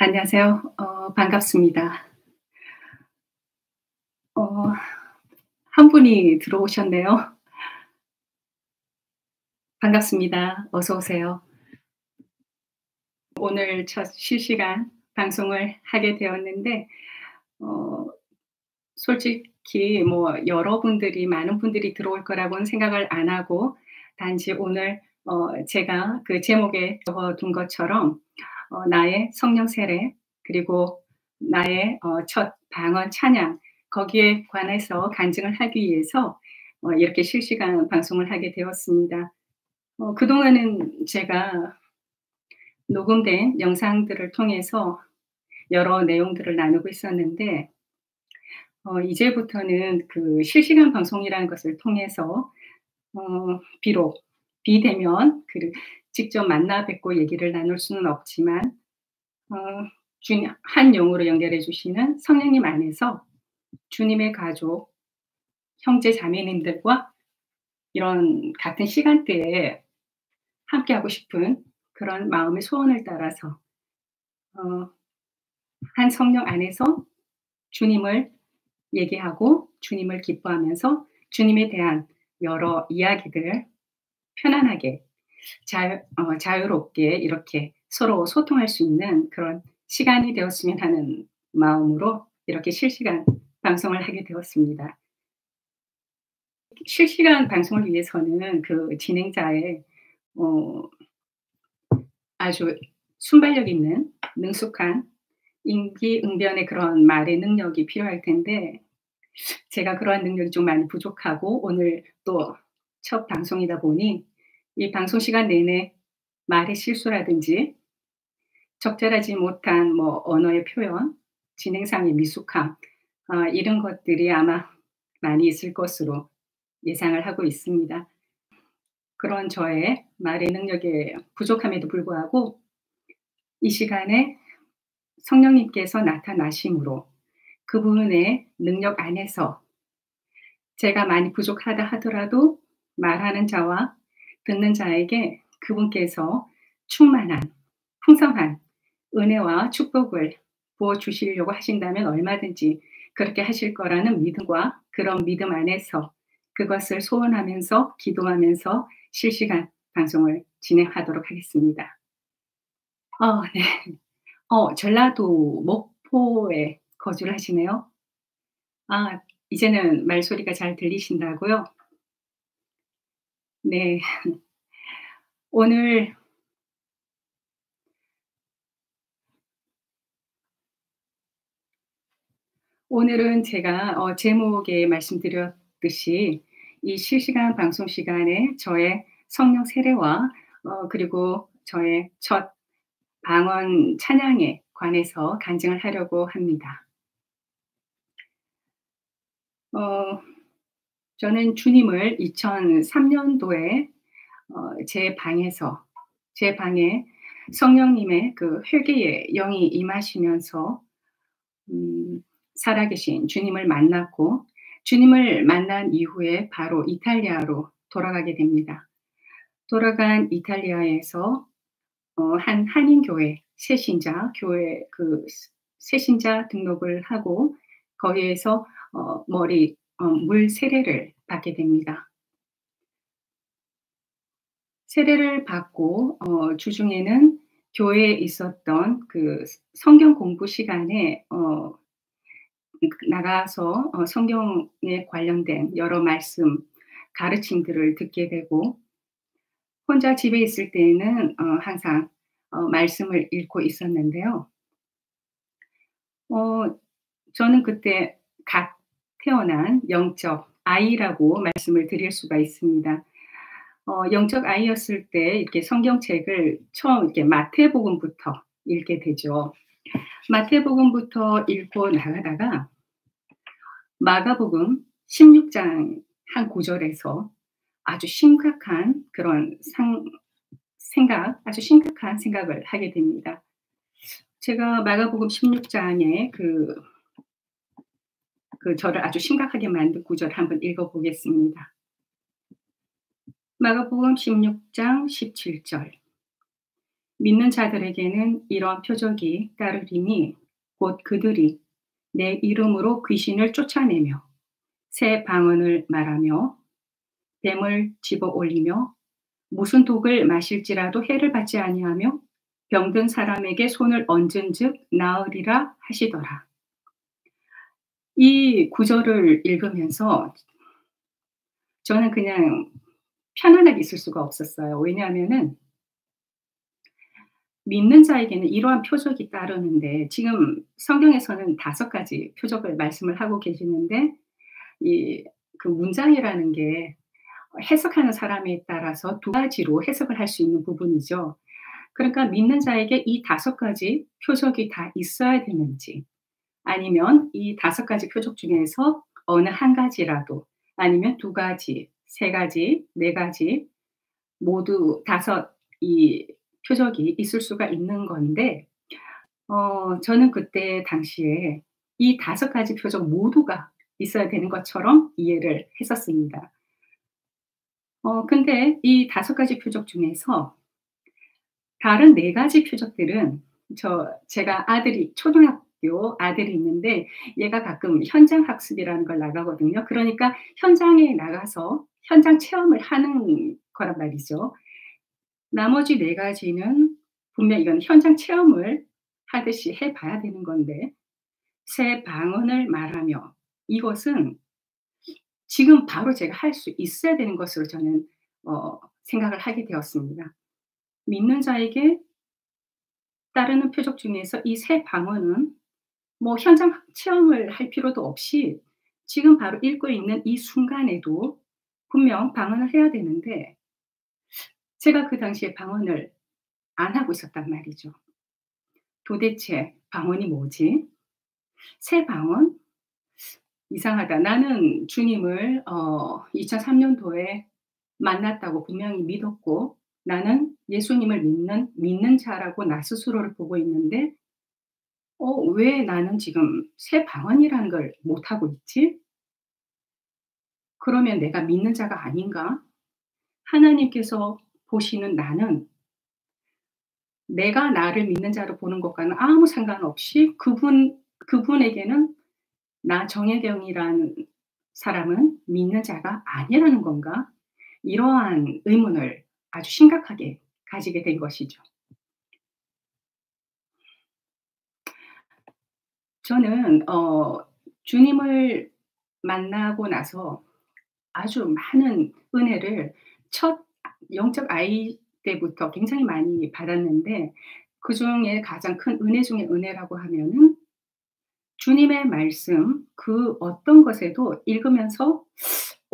안녕하세요. 반갑습니다. 어 한 분이 들어오셨네요. 반갑습니다. 어서 오세요. 오늘 첫 실시간 방송을 하게 되었는데 어 솔직히 뭐 여러분들이 많은 분들이 들어올 거라고는 생각을 안 하고 단지 오늘 제가 그 제목에 적어 둔 것처럼 나의 성령 세례 그리고 나의 첫 방언 찬양 거기에 관해서 간증을 하기 위해서 이렇게 실시간 방송을 하게 되었습니다. 그동안은 제가 녹음된 영상들을 통해서 여러 내용들을 나누고 있었는데 이제부터는 그 실시간 방송이라는 것을 통해서 비록 비대면 직접 만나 뵙고 얘기를 나눌 수는 없지만 어 주님 한 영으로 연결해 주시는 성령님 안에서 주님의 가족, 형제 자매님들과 이런 같은 시간대에 함께하고 싶은 그런 마음의 소원을 따라서 어 한 성령 안에서 주님을 얘기하고 주님을 기뻐하면서 주님에 대한 여러 이야기들 편안하게 자유롭게 이렇게 서로 소통할 수 있는 그런 시간이 되었으면 하는 마음으로 이렇게 실시간 방송을 하게 되었습니다. 실시간 방송을 위해서는 그 진행자의 어 아주 순발력 있는 능숙한 임기응변의 그런 말의 능력이 필요할 텐데 제가 그러한 능력이 좀 많이 부족하고 오늘 또 첫 방송이다 보니 이 방송 시간 내내 말의 실수라든지 적절하지 못한 뭐 언어의 표현, 진행상의 미숙함 이런 것들이 아마 많이 있을 것으로 예상을 하고 있습니다. 그런 저의 말의 능력의 부족함에도 불구하고 이 시간에 성령님께서 나타나심으로 그분의 능력 안에서 제가 많이 부족하다 하더라도 말하는 자와 듣는 자에게 그분께서 충만한 풍성한 은혜와 축복을 부어 주시려고 하신다면 얼마든지 그렇게 하실 거라는 믿음과 그런 믿음 안에서 그것을 소원하면서 기도하면서 실시간 방송을 진행하도록 하겠습니다. 네. 전라도 목포에 거주를 하시네요. 아 이제는 말소리가 잘 들리신다고요? 네. 오늘 오늘은 제가 제목에 말씀드렸듯이 이 실시간 방송 시간에 저의 성령 세례와 그리고 저의 첫 방언 찬양에 관해서 간증을 하려고 합니다. 어 저는 주님을 2003 년도에 제 방에 성령님의 그 회개의 영이 임하시면서 음 살아계신 주님을 만났고 주님을 만난 이후에 바로 이탈리아로 돌아가게 됩니다. 돌아간 이탈리아에서 한 한인교회 새신자 교회 새신자 등록을 하고 거기에서 물 세례를 받게 됩니다. 세례를 받고 주중에는 교회에 있었던 그 성경 공부 시간에 나가서 성경에 관련된 여러 말씀 가르침들을 듣게 되고 혼자 집에 있을 때에는 항상 말씀을 읽고 있었는데요. 어 저는 그때 갓 태어난 영적 아이라고 말씀을 드릴 수가 있습니다. 영적 아이였을 때 이렇게 성경책을 처음 이렇게 마태복음부터 읽게 되죠. 마태복음부터 읽고 나가다가 마가복음 16장 한 구절에서 아주 심각한 그런 아주 심각한 생각을 하게 됩니다. 제가 마가복음 16장에 저를 아주 심각하게 만든 구절을 한번 읽어 보겠습니다. 마가복음 16장 17절 믿는 자들에게는 이런 표적이 따르리니 곧 그들이 내 이름으로 귀신을 쫓아내며 새 방언을 말하며 뱀을 집어 올리며 무슨 독을 마실지라도 해를 받지 아니하며 병든 사람에게 손을 얹은즉 나으리라 하시더라. 이 구절을 읽으면서 저는 그냥 편안하게 있을 수가 없었어요. 왜냐하면은 믿는 자에게는 이러한 표적이 따르는데 지금 성경에서는 5가지 표적을 말씀을 하고 계시는데 이 그 문장이라는 게 해석하는 사람에 따라서 2가지로 해석을 할 수 있는 부분이죠. 그러니까 믿는 자에게 이 5가지 표적이 다 있어야 되는지 아니면 이 5가지 표적 중에서 어느 1가지라도 아니면 2가지, 3가지, 4가지 모두 5 이 표적이 있을 수가 있는 건데 저는 그때 당시에 이 5가지 표적 모두가 있어야 되는 것처럼 이해를 했었습니다. 근데 이 5가지 표적 중에서 다른 4가지 표적들은 제가 아들이 초등학교 아들이 있는데 얘가 가끔 현장 학습이라는 걸 나가거든요. 그러니까 현장에 나가서 현장 체험을 하는 거란 말이죠. 나머지 4 가지는 분명 이건 현장 체험을 하듯이 해 봐야 되는 건데 새 방언을 말하며 이것은 지금 바로 제가 할 수 있어야 되는 것으로 저는 생각을 하게 되었습니다. 믿는 자에게 따르는 표적 중에서 이 새 방언은 뭐 현장 체험을 할 필요도 없이 지금 바로 읽고 있는 이 순간에도 분명 방언을 해야 되는데 제가 그 당시에 방언을 안 하고 있었단 말이죠. '도대체 방언이 뭐지? 새 방언? 이상하다. 나는 주님을 2003 년도에 만났다고 분명히 믿었고 나는 예수님을 믿는 자라고 나 스스로를 보고 있는데 왜 나는 지금 새 방언이라는 걸 못하고 있지? 그러면 내가 믿는 자가 아닌가?' 하나님께서 보시는 나는 내가 나를 믿는 자로 보는 것과는 아무 상관없이 그분에게는 나 정혜경이라는 사람은 믿는 자가 아니라는 건가? 이러한 의문을 아주 심각하게 가지게 된 것이죠. 저는 주님을 만나고 나서 아주 많은 은혜를 첫 영적 아이 때부터 굉장히 많이 받았는데 그중에 가장 큰 은혜 중의 은혜라고 하면은 주님의 말씀 그 어떤 것에도 읽으면서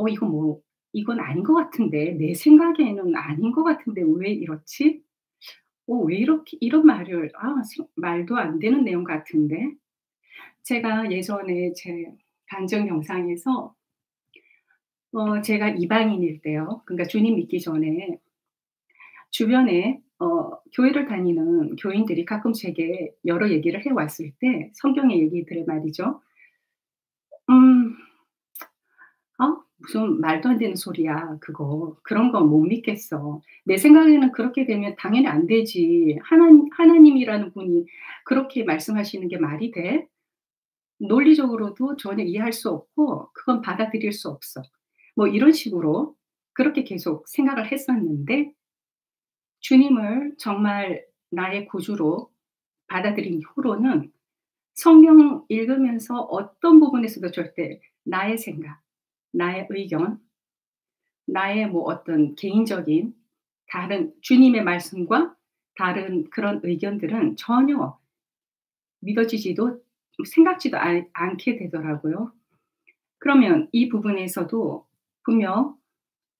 '이거 뭐 이건 아닌 것 같은데. 내 생각에는 아닌 것 같은데 왜 이렇지? 왜 이렇게 이런 말을 말도 안 되는 내용 같은데.' 제가 예전에 제 간증 영상에서 제가 이방인일 때요. 그러니까 주님 믿기 전에 주변에 교회를 다니는 교인들이 가끔 제게 여러 얘기를 해 왔을 때 성경의 얘기들을 말이죠. 음 무슨 말도 안 되는 소리야 그거. 그런 거 못 믿겠어. 내 생각에는 그렇게 되면 당연히 안 되지. 하나님이라는 분이 그렇게 말씀하시는 게 말이 돼? 논리적으로도 전혀 이해할 수 없고 그건 받아들일 수 없어. 뭐 이런 식으로 그렇게 계속 생각을 했었는데 주님을 정말 나의 구주로 받아들인 후로는 성경 읽으면서 어떤 부분에서도 절대 나의 생각, 나의 의견, 나의 뭐 어떤 개인적인 다른 주님의 말씀과 다른 그런 의견들은 전혀 믿어지지도 생각지도 않게 되더라고요. 그러면 이 부분에서도 분명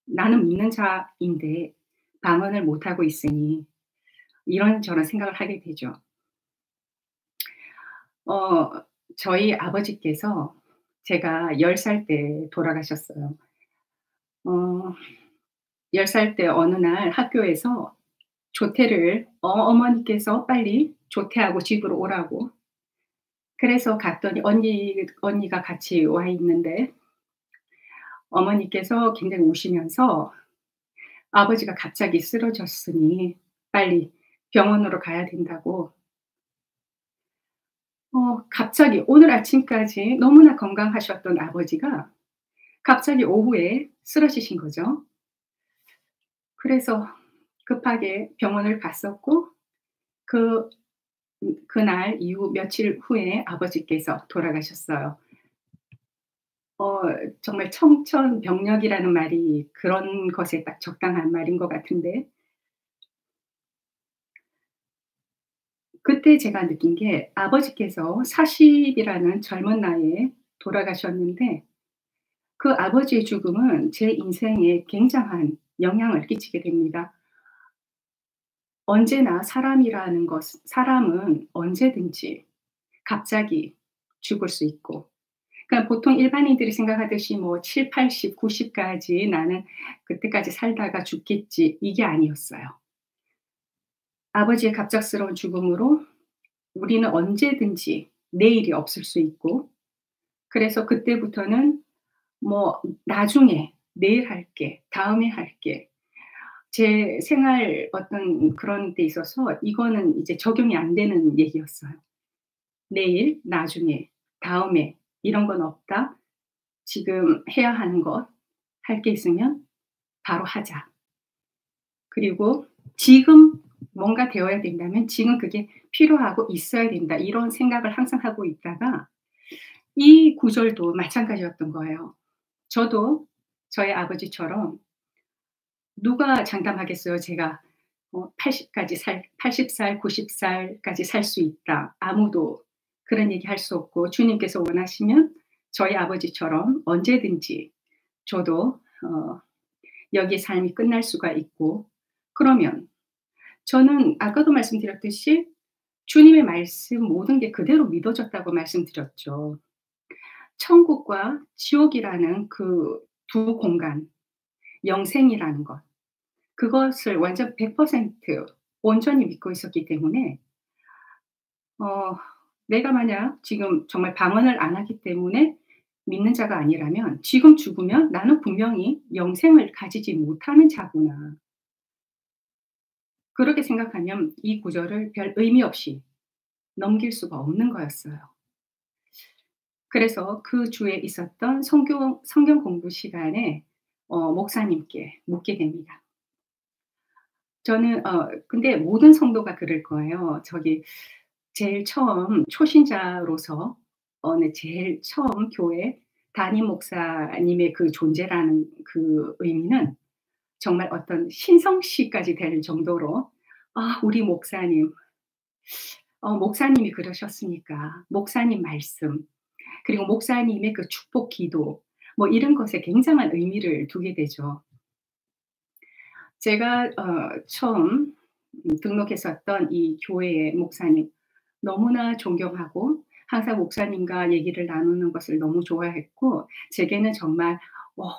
'나는 믿는 자인데 방언을 못하고 있으니' 이런저런 생각을 하게 되죠. 어 저희 아버지께서 제가 10살 때 돌아가셨어요. 어 10살 때 어느 날 학교에서 조퇴를 어머니께서 빨리 조퇴하고 집으로 오라고 그래서 갔더니 언니가 같이 와 있는데 어머니께서 굉장히 우시면서 "아버지가 갑자기 쓰러졌으니 빨리 병원으로 가야 된다고. 갑자기 오늘 아침까지 너무나 건강하셨던 아버지가 갑자기 오후에 쓰러지신 거죠. 그래서 급하게 병원을 갔었고 그 그날 이후 며칠 후에 아버지께서 돌아가셨어요. 어 정말 청천벽력이라는 말이 그런 것에 딱 적당한 말인 것 같은데 그때 제가 느낀 게 아버지께서 40 이라는 젊은 나이에 돌아가셨는데 그 아버지의 죽음은 제 인생에 굉장한 영향을 끼치게 됩니다. 언제나 사람은 언제든지 갑자기 죽을 수 있고 그러니까 보통 일반인들이 생각하듯이 뭐 7, 80, 90 까지 '나는 그때까지 살다가 죽겠지.' 이게 아니었어요. 아버지의 갑작스러운 죽음으로 우리는 언제든지 내일이 없을 수 있고 그래서 그때부터는 뭐 '나중에 내일 할게. 다음에 할게.' 제 생활 어떤 그런 데 있어서 이거는 이제 적용이 안 되는 얘기였어요. '내일, 나중에, 다음에 이런 건 없다. 지금 해야 하는 것, 할 게 있으면 바로 하자. 그리고 지금 뭔가 되어야 된다면 지금 그게 필요하고 있어야 된다.' 이런 생각을 항상 하고 있다가 이 구절도 마찬가지였던 거예요. 저도 저희 아버지처럼 누가 장담하겠어요. 제가 80 살, 90 살까지 살 수 있다. 아무도 그런 얘기 할 수 없고 주님께서 원하시면 저희 아버지처럼 언제든지 저도 여기의 삶이 끝날 수가 있고 그러면 저는 아까도 말씀드렸듯이 주님의 말씀 모든 게 그대로 믿어졌다고 말씀드렸죠. 천국과 지옥이라는 그 두 공간, 영생이라는 것 그것을 완전 100% 온전히 믿고 있었기 때문에 어 내가 만약 지금 정말 방언을 안 하기 때문에 믿는 자가 아니라면 '지금 죽으면 나는 분명히 영생을 가지지 못하는 자구나.' 그렇게 생각하면 이 구절을 별 의미 없이 넘길 수가 없는 거였어요. 그래서 그 주에 있었던 성경 공부 시간에 목사님께 묻게 됩니다. 저는 근데 모든 성도가 그럴 거예요. 저기 제일 처음 초신자로서 어느 제일 처음 교회 담임 목사님의 그 존재라는 그 의미는 정말 어떤 신성시까지 될 정도로 '아 우리 목사님, 목사님이 그러셨으니까 목사님 말씀 그리고 목사님의 그 축복 기도' 뭐 이런 것에 굉장한 의미를 두게 되죠. 제가 처음 등록했었던 이 교회의 목사님 너무나 존경하고 항상 목사님과 얘기를 나누는 것을 너무 좋아했고 제게는 정말 어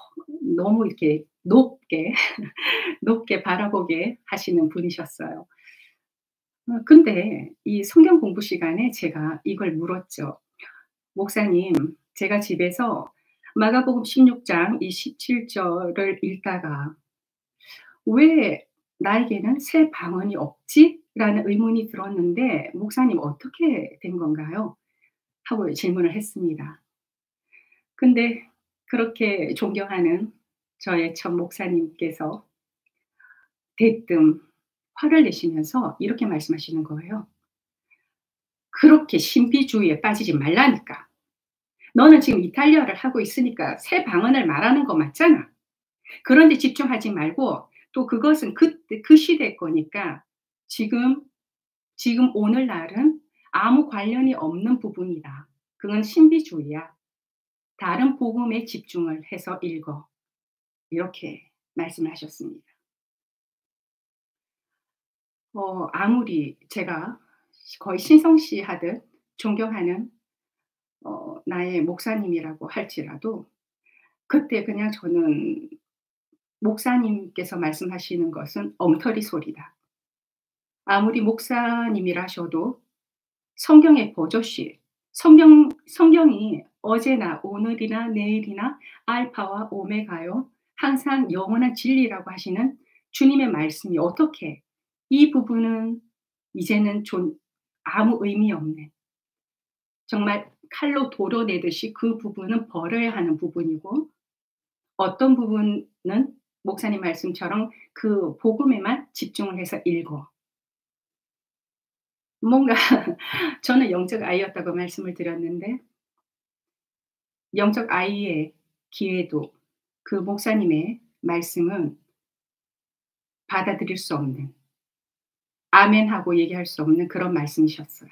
너무 이렇게 높게, 높게 바라보게 하시는 분이셨어요. 근데 이 성경 공부 시간에 제가 이걸 물었죠. "목사님, 제가 집에서 마가복음 16장 이 17 절을 읽다가 '왜 나에게는 새 방언이 없지?'라는 의문이 들었는데 목사님 어떻게 된 건가요?" 하고 질문을 했습니다. 근데 그렇게 존경하는 저의 전 목사님께서 대뜸 화를 내시면서 이렇게 말씀하시는 거예요. "그렇게 신비주의에 빠지지 말라니까. 너는 지금 이탈리아를 하고 있으니까 새 방언을 말하는 거 맞잖아. 그런 데 집중하지 말고 또 그것은 그때 그 시대 거니까 지금, 지금 오늘날은 아무 관련이 없는 부분이다. 그건 신비주의야. 다른 복음에 집중을 해서 읽어." 이렇게 말씀을 하셨습니다. 아무리 제가 거의 신성시하듯 존경하는 나의 목사님이라고 할지라도 그때 그냥 저는 '목사님께서 말씀하시는 것은 엉터리 소리다. 아무리 목사님이라셔도 성경의 버젓이 성경이 어제나 오늘이나 내일이나 알파와 오메가요. 항상 영원한 진리라고 하시는 주님의 말씀이 어떻게 이 부분은 이제는 좀 아무 의미 없는, 정말 칼로 도려내듯이 그 부분은 버려야 하는 부분이고, 어떤 부분은 목사님 말씀처럼 그 복음에만 집중을 해서 읽어. 뭔가 저는 영적 아이였다고 말씀을 드렸는데, 영적 아이의 기회도 그 목사님의 말씀은 받아들일 수 없는, 아멘하고 얘기할 수 없는 그런 말씀이셨어요.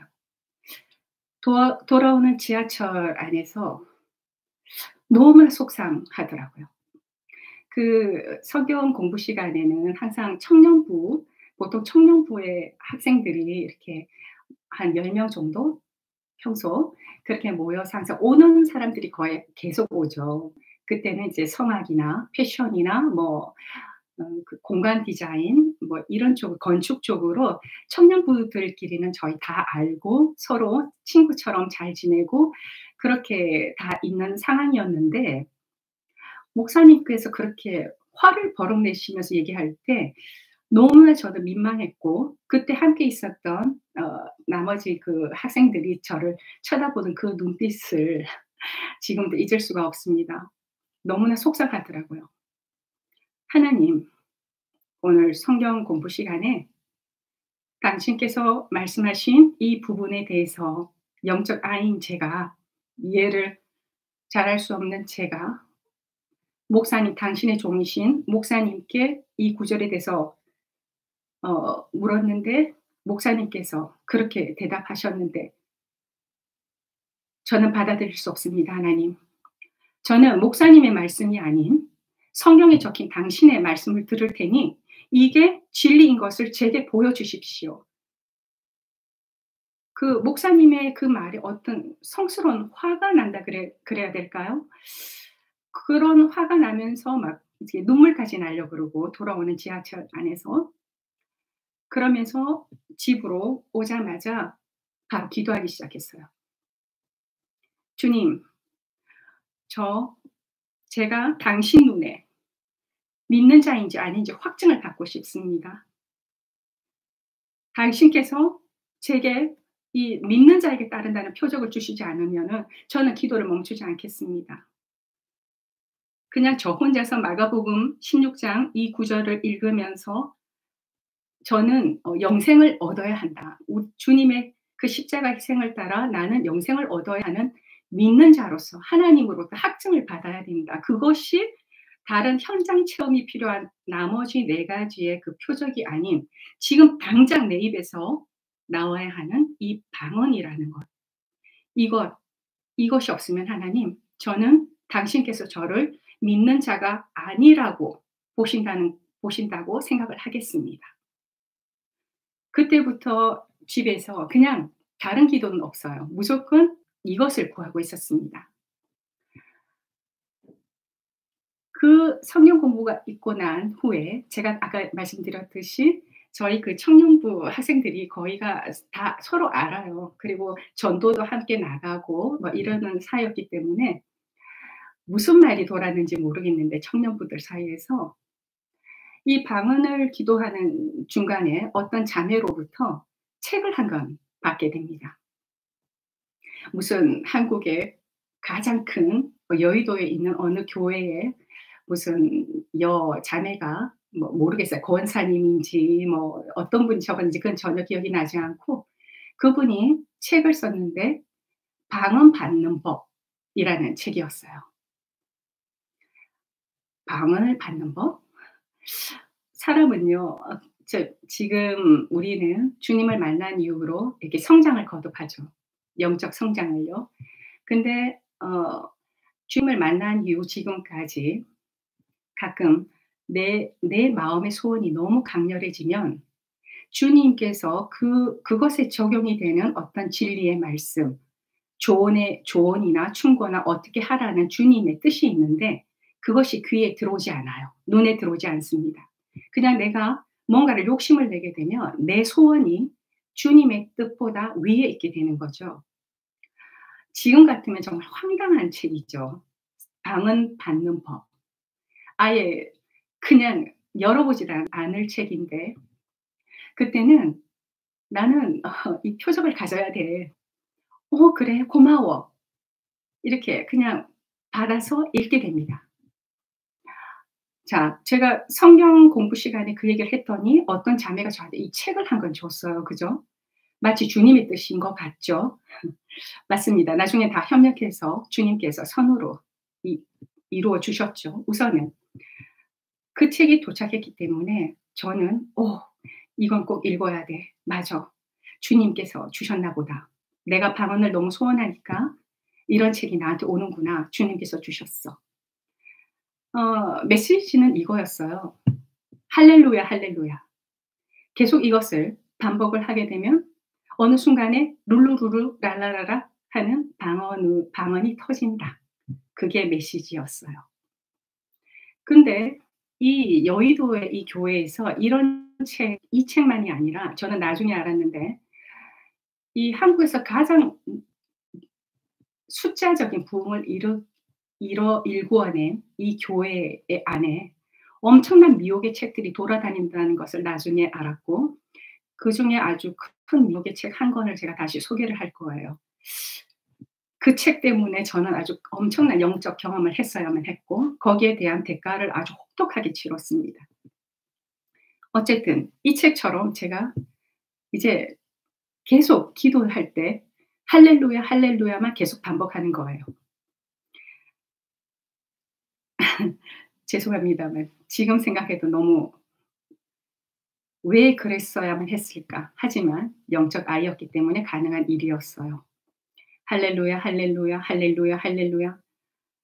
돌아오는 지하철 안에서 너무나 속상하더라고요. 그 성경 공부 시간에는 항상 청년부, 보통 청년부의 학생들이 이렇게 한 10명 정도 평소 그렇게 모여서 항상 오는 사람들이 거의 계속 오죠. 그때는 이제 성악이나 패션이나 뭐 그 공간 디자인 뭐 이런 쪽 건축 쪽으로 청년부들끼리는 저희 다 알고 서로 친구처럼 잘 지내고 그렇게 다 있는 상황이었는데, 목사님께서 그렇게 화를 버럭 내시면서 얘기할 때 너무나 저도 민망했고, 그때 함께 있었던 나머지 그 학생들이 저를 쳐다보는 그 눈빛을 지금도 잊을 수가 없습니다. 너무나 속상하더라고요. 하나님, 오늘 성경 공부 시간에 당신께서 말씀하신 이 부분에 대해서 영적 아이인 제가, 이해를 잘할 수 없는 제가 목사님, 당신의 종이신 목사님께 이 구절에 대해서 물었는데, 목사님께서 그렇게 대답하셨는데 저는 받아들일 수 없습니다, 하나님. 저는 목사님의 말씀이 아닌 성경에 적힌 당신의 말씀을 들을 테니 이게 진리인 것을 제게 보여주십시오. 그 목사님의 그 말이 어떤 성스러운 화가 난다 그래야 될까요? 그런 화가 나면서 막 이제 눈물까지 나려고 그러고 돌아오는 지하철 안에서. 그러면서 집으로 오자마자 바로 기도하기 시작했어요. "주님, 저 제가 당신 눈에 믿는 자인지 아닌지 확증을 받고 싶습니다. 당신께서 제게 이 믿는 자에게 따른다는 표적을 주시지 않으면은 저는 기도를 멈추지 않겠습니다." 그냥 저 혼자서 마가복음 16장 이 구절을 읽으면서 저는 '영생을 얻어야 한다. 주님의 그 십자가 희생을 따라 나는 영생을 얻어야 하는 믿는 자로서 하나님으로부터 확증을 받아야 된다.' 그것이 다른 현장 체험이 필요한 나머지 4 가지의 그 표적이 아닌 지금 당장 내 입에서 나와야 하는 이 방언이라는 것. 이것 이것이 없으면 하나님, 저는 당신께서 저를 믿는 자가 아니라고 보신다고 생각을 하겠습니다. 그때부터 집에서 그냥 다른 기도는 없어요. 무조건 이것을 구하고 있었습니다. 그 성경 공부가 있고 난 후에 제가 아까 말씀드렸듯이 저희 그 청년부 학생들이 거의가 다 서로 알아요. 그리고 전도도 함께 나가고 뭐 이러는 사이였기 때문에 무슨 말이 돌았는지 모르겠는데 청년부들 사이에서 이 방언을 기도하는 중간에 어떤 자매로부터 책을 한 권 받게 됩니다. 무슨 한국의 가장 큰 여의도에 있는 어느 교회에 무슨 자매가 뭐 모르겠어요. 권사님인지 뭐 어떤 분이 적었는지 그건 전혀 기억이 나지 않고, 그분이 책을 썼는데 방언 받는 법이라는 책이었어요. 방언을 받는 법? 사람은요. 지금 우리는 주님을 만난 이후로 이렇게 성장을 거듭하죠. 영적 성장을요. 근데 주님을 만난 이후 지금까지 가끔 내 마음의 소원이 너무 강렬해지면 주님께서 그것에 적용이 되는 어떤 진리의 말씀, 조언이나 충고나 어떻게 하라는 주님의 뜻이 있는데 그것이 귀에 들어오지 않아요. 눈에 들어오지 않습니다. 그냥 내가 뭔가를 욕심을 내게 되면 내 소원이 주님의 뜻보다 위에 있게 되는 거죠. 지금 같으면 정말 황당한 책이죠. 방언 받는 법. 아예 그냥 열어보질 않을 책인데, 그때는 나는 이 표적을 가져야 돼. 그래. 고마워." 이렇게 그냥 받아서 읽게 됩니다. 자, 제가 성경 공부 시간에 그 얘기를 했더니 어떤 자매가 저한테 이 책을 한 권 줬어요. 그죠? 마치 주님의 뜻인 것 같죠? 맞습니다. 나중에 다 협력해서 주님께서 선으로 이 이루어 주셨죠. 우선은 그 책이 도착했기 때문에 저는 '이건 꼭 읽어야 돼. 맞아. 주님께서 주셨나 보다. 내가 방언을 너무 소원하니까 이런 책이 나한테 오는구나. 주님께서 주셨어.' 메시지는 이거였어요. 할렐루야, 할렐루야. 계속 이것을 반복을 하게 되면 어느 순간에 룰루루루 랄라라라 하는 방언이 터진다. 그게 메시지였어요. 근데 이 여의도의 이 교회에서 이런 이 책만이 아니라 저는 나중에 알았는데 이 한국에서 가장 숫자적인 부흥을 일구어낸 이 교회 안에 엄청난 미혹의 책들이 돌아다닌다는 것을 나중에 알았고, 그중에 아주 큰 미혹의 책 한 권을 제가 다시 소개를 할 거예요. 그 책 때문에 저는 아주 엄청난 영적 경험을 했어야만 했고 거기에 대한 대가를 아주 혹독하게 치렀습니다. 어쨌든 이 책처럼 제가 이제 계속 기도할 때 할렐루야, 할렐루야만 계속 반복하는 거예요. 죄송합니다만 지금 생각해도 너무 '왜 그랬어야만 했을까?' 하지만 영적 아이였기 때문에 가능한 일이었어요. 할렐루야, 할렐루야, 할렐루야, 할렐루야.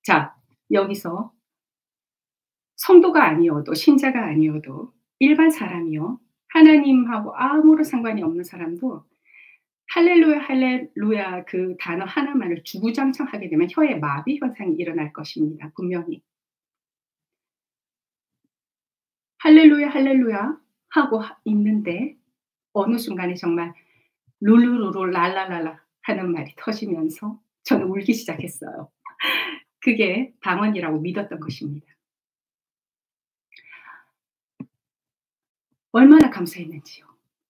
자, 여기서 성도가 아니어도 신자가 아니어도 일반 사람이요. 하나님하고 아무런 상관이 없는 사람도 할렐루야, 할렐루야 그 단어 하나만을 주구장창 하게 되면 혀에 마비 현상이 일어날 것입니다, 분명히. 할렐루야, 할렐루야 하고 있는데 어느 순간에 정말 룰루루루 랄랄랄라 하는 말이 터지면서 저는 울기 시작했어요. 그게 방언이라고 믿었던 것입니다. 얼마나 감사했는지요.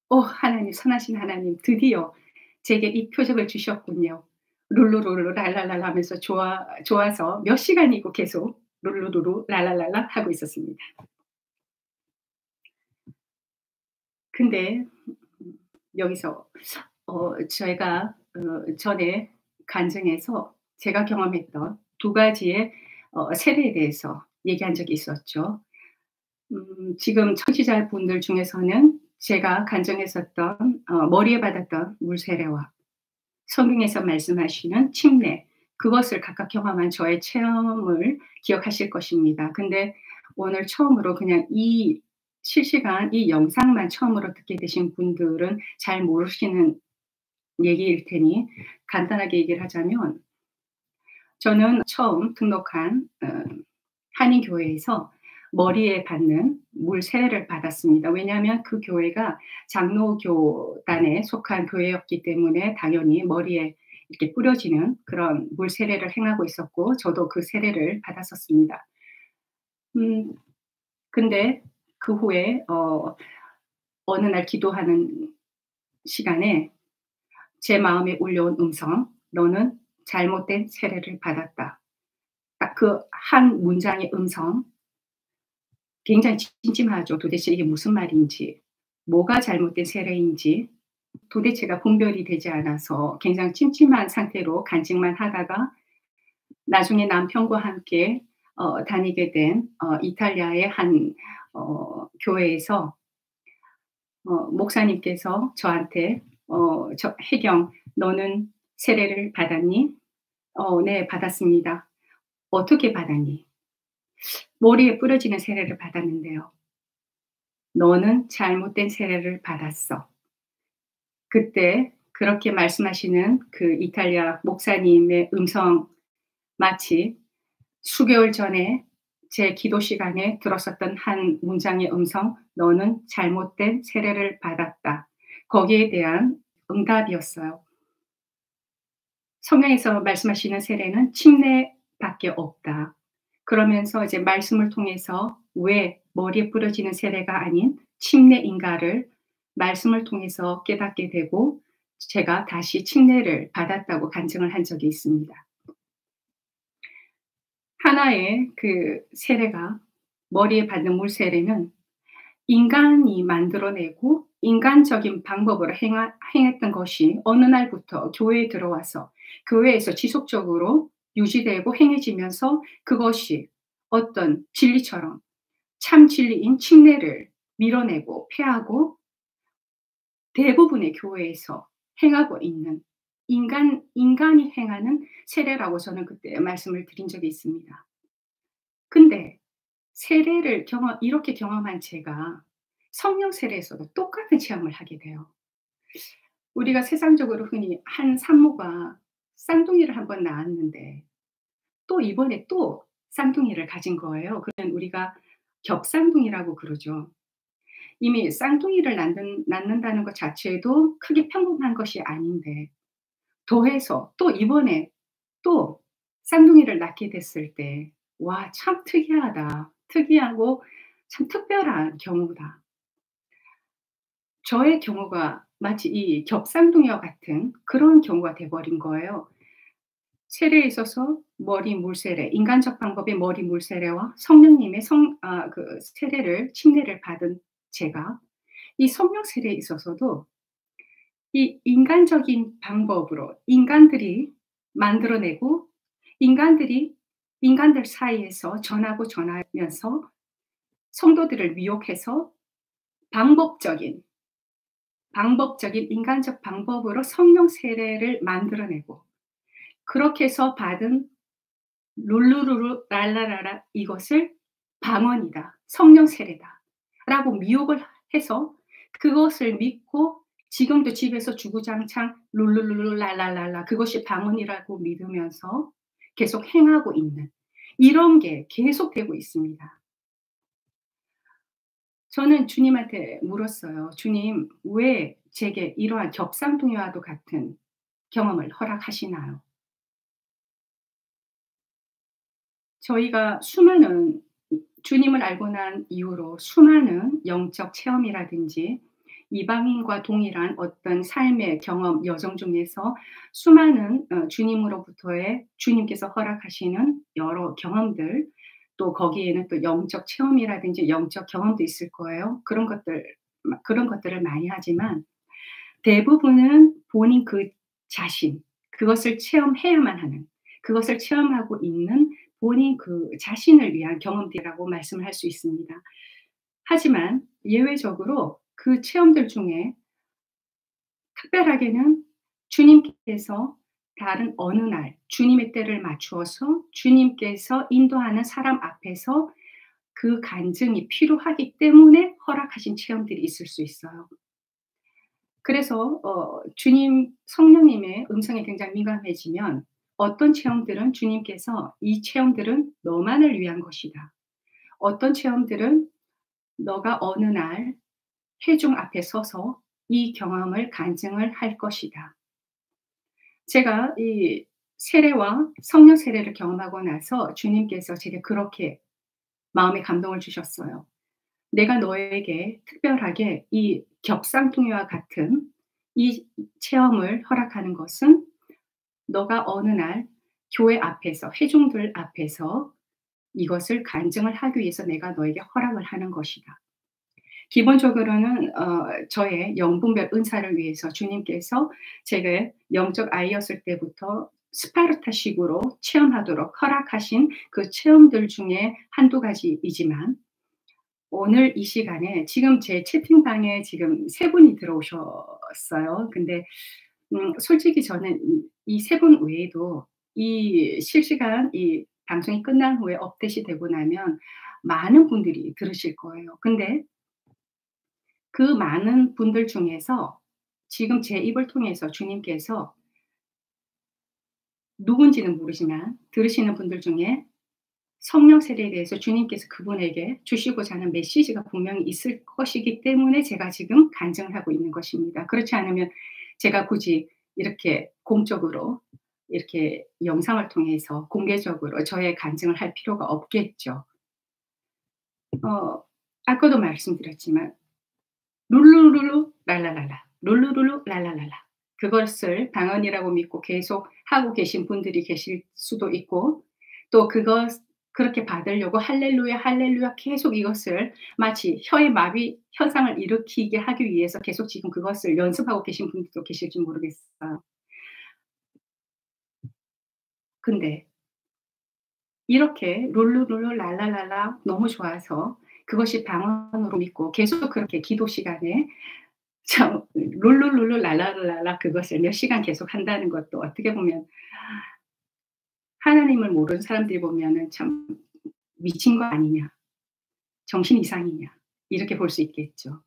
하나님, 선하신 하나님, 드디어 제게 이 표적을 주셨군요. 룰루루루 랄랄랄라 하면서 좋아서 몇 시간이고 계속 룰루루루 랄랄랄라 하고 있었습니다. 근데 여기서 제가 전에 간증에서 제가 경험했던 두 가지의 세례에 대해서 얘기한 적이 있었죠. 지금 청취자분들 중에서는 제가 간증했었던 머리에 받았던 물세례와 성경에서 말씀하시는 침례, 그것을 각각 경험한 저의 체험을 기억하실 것입니다. 근데 오늘 처음으로 그냥 이 실시간 이 영상만 처음으로 듣게 되신 분들은 잘 모르시는 얘기일 테니 간단하게 얘기를 하자면, 저는 처음 등록한 한인교회에서 머리에 받는 물 세례를 받았습니다. 왜냐하면 그 교회가 장로교단에 속한 교회였기 때문에 당연히 머리에 이렇게 뿌려지는 그런 물 세례를 행하고 있었고 저도 그 세례를 받았었습니다. 음 근데 그 후에 어느 날 기도하는 시간에 제 마음에 울려온 음성, "너는 잘못된 세례를 받았다." 딱 그 한 문장의 음성, 굉장히 찜찜하죠. 도대체 이게 무슨 말인지, 뭐가 잘못된 세례인지 도대체가 분별이 되지 않아서 굉장히 찜찜한 상태로 간증만 하다가 나중에 남편과 함께 다니게 된 이탈리아의 한 교회에서 목사님께서 저한테 "혜경, 너는 세례를 받았니?" "네, 받았습니다." "어떻게 받았니?" "머리에 뿌려지는 세례를 받았는데요." "너는 잘못된 세례를 받았어." 그때 그렇게 말씀하시는 그 이탈리아 목사님의 음성, 마치 수개월 전에 제 기도 시간에 들었었던 한 문장의 음성, "너는 잘못된 세례를 받았다." 거기에 대한 응답이었어요. 성경에서 말씀하시는 세례는 침례밖에 없다. 그러면서 이제 말씀을 통해서 왜 머리에 뿌려지는 세례가 아닌 침례인가를 말씀을 통해서 깨닫게 되고 제가 다시 침례를 받았다고 간증을 한 적이 있습니다. 하나의 그 세례가 머리에 받는 물 세례는 인간이 만들어내고 인간적인 방법으로 행했던 것이 어느 날부터 교회에 들어와서 교회에서 지속적으로 유지되고 행해지면서 그것이 어떤 진리처럼 참 진리인 침례를 밀어내고 폐하고 대부분의 교회에서 행하고 있는 인간이 행하는 세례라고 저는 그때 말씀을 드린 적이 있습니다. 근데 세례를 이렇게 경험한 제가 성령 세례에서도 똑같은 체험을 하게 돼요. 우리가 세상적으로 흔히 한 산모가 쌍둥이를 한번 낳았는데 또 이번에 또 쌍둥이를 가진 거예요. 그건 우리가 겹쌍둥이라고 그러죠. 이미 쌍둥이를 낳는다는 것 자체도 크게 평범한 것이 아닌데 더해서 또 이번에 또 쌍둥이를 낳게 됐을 때 '와 참 특이하다. 특이하고 참 특별한 경우다.' 저의 경우가 마치 이 겹쌍둥이와 같은 그런 경우가 돼 버린 거예요. 세례에 있어서 머리 물세례, 인간적 방법의 머리 물세례와 성령님의 그 세례를 침례를 받은 제가 이 성령 세례에 있어서도 이 인간적인 방법으로 인간들이 만들어내고 인간들이 인간들 사이에서 전하면서 성도들을 미혹해서 방법적인 인간적 방법으로 성령 세례를 만들어내고 그렇게 해서 받은 룰루루루 랄라라라 이것을 방언이다. 성령 세례다라고 미혹을 해서 그것을 믿고 지금도 집에서 주구장창 룰루루루 랄랄랄라 그것이 방언이라고 믿으면서 계속 행하고 있는 이런 게 계속되고 있습니다. 저는 주님한테 물었어요. "주님 왜 제게 이러한 겹상뚱이와도 같은 경험을 허락하시나요?" 저희가 수많은 주님을 알고 난 이후로 수많은 영적 체험이라든지 이방인과 동일한 어떤 삶의 경험 여정 중에서 수많은 주님으로부터의 주님께서 허락하시는 여러 경험들 또 거기에는 또 영적 체험이라든지 영적 경험도 있을 거예요. 그런 것들을 많이 하지만 대부분은 본인 그 자신 그것을 체험해야만 하는 그것을 체험하고 있는 본인 그 자신을 위한 경험들이라고 말씀을 할 수 있습니다. 하지만 예외적으로 그 체험들 중에 특별하게는 주님께서 다른 어느 날 주님의 때를 맞추어서 주님께서 인도하는 사람 앞에서 그 간증이 필요하기 때문에 허락하신 체험들이 있을 수 있어요. 그래서 주님 성령님의 음성에 굉장히 민감해지면 어떤 체험들은 주님께서 "이 체험들은 너만을 위한 것이다." 어떤 체험들은 "너가 어느 날 회중 앞에 서서 이 경험을 간증을 할 것이다." 제가 이 세례와 성령 세례를 경험하고 나서 주님께서 제게 그렇게 마음에 감동을 주셨어요. "내가 너에게 특별하게 이 겹상뚱이와 같은 이 체험을 허락하는 것은 너가 어느 날 교회 앞에서 회중들 앞에서 이것을 간증을 하기 위해서 내가 너에게 허락을 하는 것이다." 기본적으로는 저의 영분별 은사를 위해서 주님께서 제가 영적 아이였을 때부터 스파르타식으로 체험하도록 허락하신 그 체험들 중에 한두 가지이지만 오늘 이 시간에 지금 제 채팅방에 지금 세 분이 들어오셨어요. 근데 솔직히 저는 이 세 분 외에도 이 실시간 이 방송이 끝난 후에 업데이트이 되고 나면 많은 분들이 들으실 거예요. 근데 그 많은 분들 중에서 지금 제 입을 통해서 주님께서 누군지는 모르지만 들으시는 분들 중에 성령 세례에 대해서 주님께서 그분에게 주시고자 하는 메시지가 분명히 있을 것이기 때문에 제가 지금 간증을 하고 있는 것입니다. 그렇지 않으면 제가 굳이 이렇게 공적으로 이렇게 영상을 통해서 공개적으로 저의 간증을 할 필요가 없겠죠. 어 아까도 말씀드렸지만 룰루룰루 룰루룰루 랄랄랄라. 그것을 방언이라고 믿고 계속 하고 계신 분들이 계실 수도 있고 또 그렇게 받으려고 할렐루야, 할렐루야 계속 이것을 마치 혀의 마비 현상을 일으키게 하기 위해서 계속 지금 그것을 연습하고 계신 분들도 계실지 모르겠어요. 근데 이렇게 룰루룰루 랄랄랄라 너무 좋아서 그것이 방언으로 믿고 계속 그렇게 기도 시간에 참 룰루룰루 랄랄랄라 그것을 몇 시간 계속 한다는 것도 어떻게 보면 하나님을 모르는 사람들이 보면은 '참 미친 거 아니냐. 정신 이상이냐.' 이렇게 볼 수 있겠죠.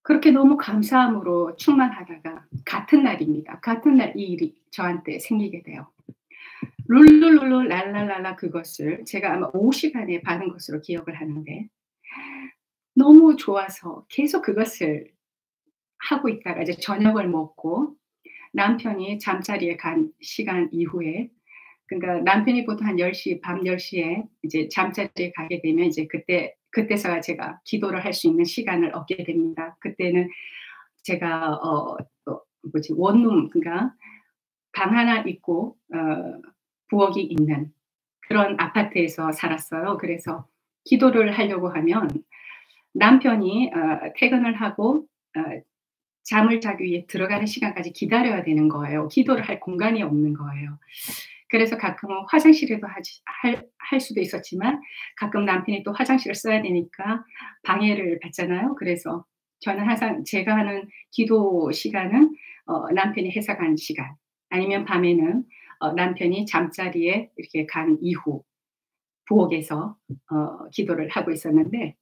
그렇게 너무 감사함으로 충만하다가 같은 날입니다. 같은 날 이 일이 저한테 생기게 돼요. 룰루룰루 랄랄랄라 그것을 제가 아마 오후 시간에 받은 것으로 기억을 하는데 너무 좋아서 계속 그것을 하고 있다가 이제 저녁을 먹고 남편이 잠자리에 간 시간 이후에 그러니까 남편이 보통 한 10시 밤 10시 에 이제 잠자리에 가게 되면 이제 그때서야 제가 기도를 할 수 있는 시간을 얻게 됩니다. 그때는 제가 원룸 그러니까 방 하나 있고 부엌이 있는 그런 아파트에서 살았어요. 그래서 기도를 하려고 하면 남편이 퇴근을 하고 어 잠을 자기 위해 들어가는 시간까지 기다려야 되는 거예요. 기도를 할 공간이 없는 거예요. 그래서 가끔은 화장실에도 할 수도 있었지만 가끔 남편이 또 화장실을 써야 되니까 방해를 받잖아요. 그래서 저는 항상 제가 하는 기도 시간은 남편이 회사 간 시간 아니면 밤에는 남편이 잠자리에 이렇게 간 이후 부엌에서 기도를 하고 있었는데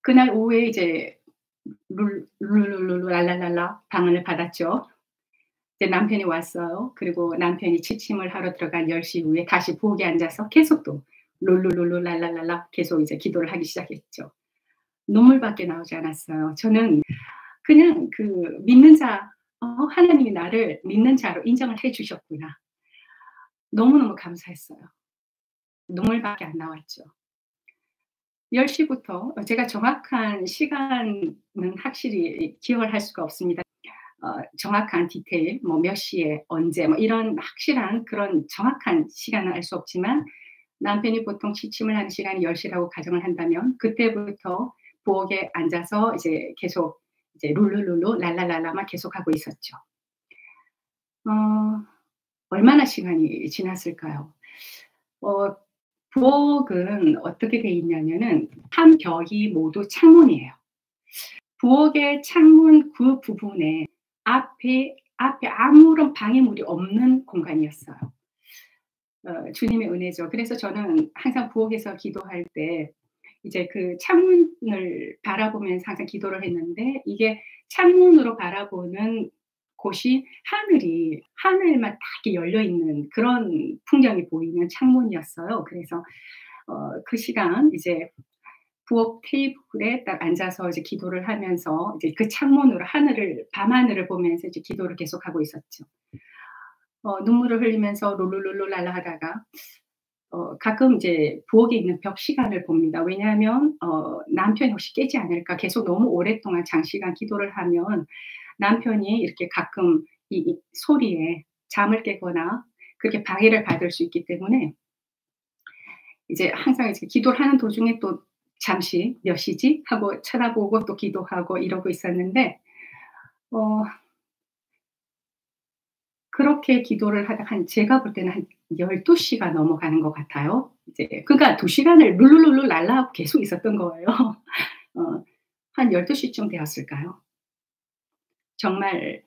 그날 오후에 이제 룰루룰루 랄랄랄라 방언을 받았죠. 이제 남편이 왔어요. 그리고 남편이 취침을 하러 들어간 10시 이후에 다시 부엌에 앉아서 계속 또 룰루룰루 랄랄랄라 계속 이제 기도를 하기 시작했죠. 눈물밖에 나오지 않았어요. 저는 그냥 그 믿는 자 하나님이 나를 믿는 자로 인정을 해 주셨구나. 너무너무 감사했어요. 눈물밖에 안 나왔죠. 10시 부터 제가 정확한 시간은 확실히 기억을 할 수가 없습니다. 정확한 디테일 뭐 몇 시에 언제 뭐 이런 확실한 그런 정확한 시간은 알 수 없지만 남편이 보통 취침을 하는 시간이 10 시라고 가정을 한다면 그때부터 부엌에 앉아서 이제 계속 이제 룰루룰루 랄랄랄라만 계속하고 있었죠. 어 얼마나 시간이 지났을까요? 어 부엌은 어떻게 돼 있냐면은 한 벽이 모두 창문이에요. 부엌의 창문 그 부분에 앞에 아무런 방해물이 없는 공간이었어요. 주님의 은혜죠. 그래서 저는 항상 부엌에서 기도할 때 이제 그 창문을 바라보면서 항상 기도를 했는데 이게 창문으로 바라보는 곳이 하늘만 딱 이렇게 열려 있는 그런 풍경이 보이는 창문이었어요. 그래서 그 시간 이제 부엌 테이블에 딱 앉아서 이제 기도를 하면서 이제 그 창문으로 밤하늘을 보면서 이제 기도를 계속하고 있었죠. 눈물을 흘리면서 롤롤롤롤랄라 하다가 가끔 이제 부엌에 있는 벽 시간을 봅니다. 왜냐하면 남편이 혹시 깨지 않을까 계속 너무 오랫동안 장시간 기도를 하면 남편이 이렇게 가끔 이 소리에 잠을 깨거나 그렇게 방해를 받을 수 있기 때문에 이제 항상 이제 기도를 하는 도중에 또 잠시 '몇 시지?' 하고 쳐다보고 또 기도하고 이러고 있었는데 어 그렇게 기도를 하다가 제가 볼 때는 한 12 시가 넘어가는 것 같아요. 이제 그러니까 2 시간을 룰루룰루 랄라 하고 계속 있었던 거예요. 어 한 12 시쯤 되었을까요? 정말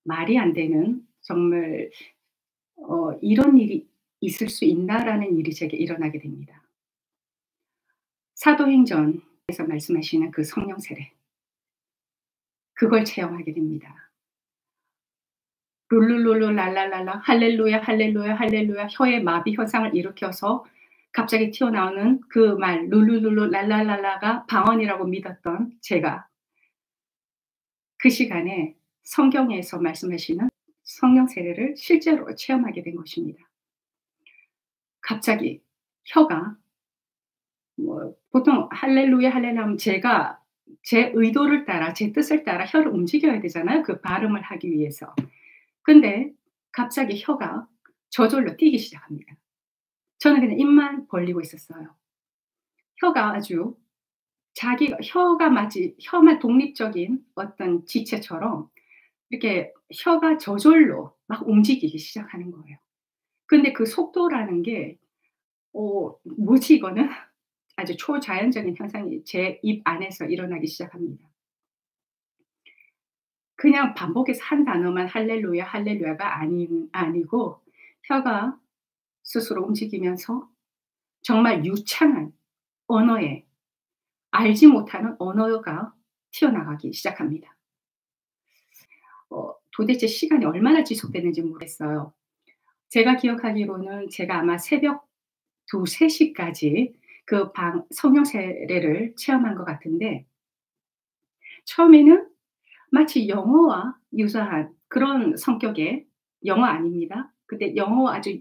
말이 안 되는 정말 '이런 일이 있을 수 있나.'라는 일이 제게 일어나게 됩니다. 사도행전에서 말씀하시는 그 성령 세례 그걸 체험하게 됩니다. 룰루룰루 랄랄랄라 할렐루야, 할렐루야, 할렐루야 혀의 마비 현상을 일으켜서 갑자기 튀어나오는 그 말 룰루룰루 랄랄랄라가 방언이라고 믿었던 제가 그 시간에 성경에서 말씀하시는 성령 세례를 실제로 체험하게 된 것입니다. 갑자기 혀가 뭐 보통 할렐루야, 할렐루야 하면 제가 제 의도를 따라 제 뜻을 따라 혀를 움직여야 되잖아요, 그 발음을 하기 위해서. 근데 갑자기 혀가 저절로 뛰기 시작합니다. 저는 그냥 입만 벌리고 있었어요. 혀가 아주 자기가 혀가 마치 혀만 독립적인 어떤 지체처럼 이렇게 혀가 저절로 막 움직이기 시작하는 거예요. 근데 그 속도라는 게 '뭐지 이거는?' 아주 초자연적인 현상이 제 입 안에서 일어나기 시작합니다. 그냥 반복해서 한 단어만 할렐루야, 할렐루야가 아니고 혀가 스스로 움직이면서 정말 유창한 언어에 알지 못하는 언어가 튀어나가기 시작합니다. 도대체 시간이 얼마나 지속됐는지 모르겠어요. 제가 기억하기로는 제가 아마 새벽 2-3 시까지 그 성령 세례를 체험한 것 같은데 처음에는 마치 영어와 유사한 그런 성격의 영어 아닙니다. 근데 영어와 아주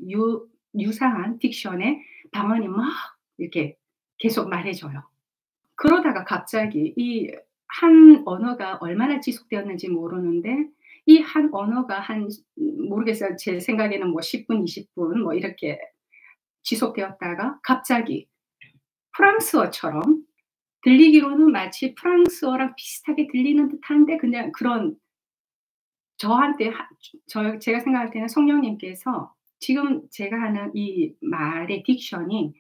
유사한 딕션의 방언이 막 이렇게 계속 말해 줘요. 그러다가 갑자기 이 한 언어가 얼마나 지속되었는지 모르는데 이 한 언어가 모르겠어요. 제 생각에는 뭐 10 분, 20분 뭐 이렇게 지속되었다가 갑자기 프랑스어처럼 들리기로는 마치 프랑스어랑 비슷하게 들리는 듯한데 그냥 그런 저한테 제가 생각할 때는 성령님께서 지금 제가 하는 이 말의 딕션이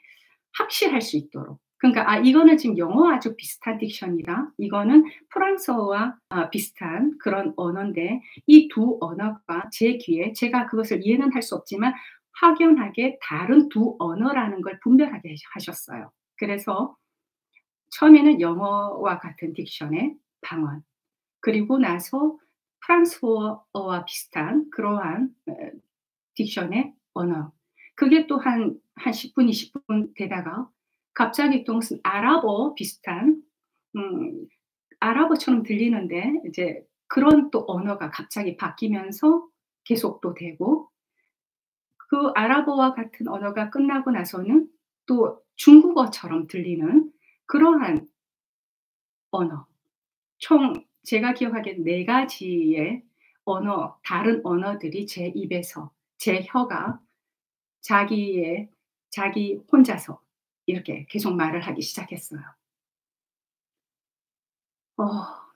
확실할 수 있도록 그러니까 '아 이거는 지금 영어와 아주 비슷한 딕션이다. 이거는 프랑스어와 비슷한 그런 언어인데 이 두 언어가 제 귀에 제가 그것을 이해는 할 수 없지만 확연하게 다른 두 언어라는 걸 분별하게 하셨어요. 그래서 처음에는 영어와 같은 딕션의 방언 그리고 나서 프랑스어와 비슷한 그러한 딕션의 언어. 그게 또 한 10 분, 20분 되다가 갑자기 또 무슨 아랍어 비슷한 음 아랍어처럼 들리는데 이제 그런 또 언어가 갑자기 바뀌면서 계속 또 되고 그 아랍어와 같은 언어가 끝나고 나서는 또 중국어처럼 들리는 그러한 언어. 총 제가 기억하기엔 4 가지의 다른 언어들이 제 입에서 제 혀가 자기의 자기 혼자서 이렇게 계속 말을 하기 시작했어요. 어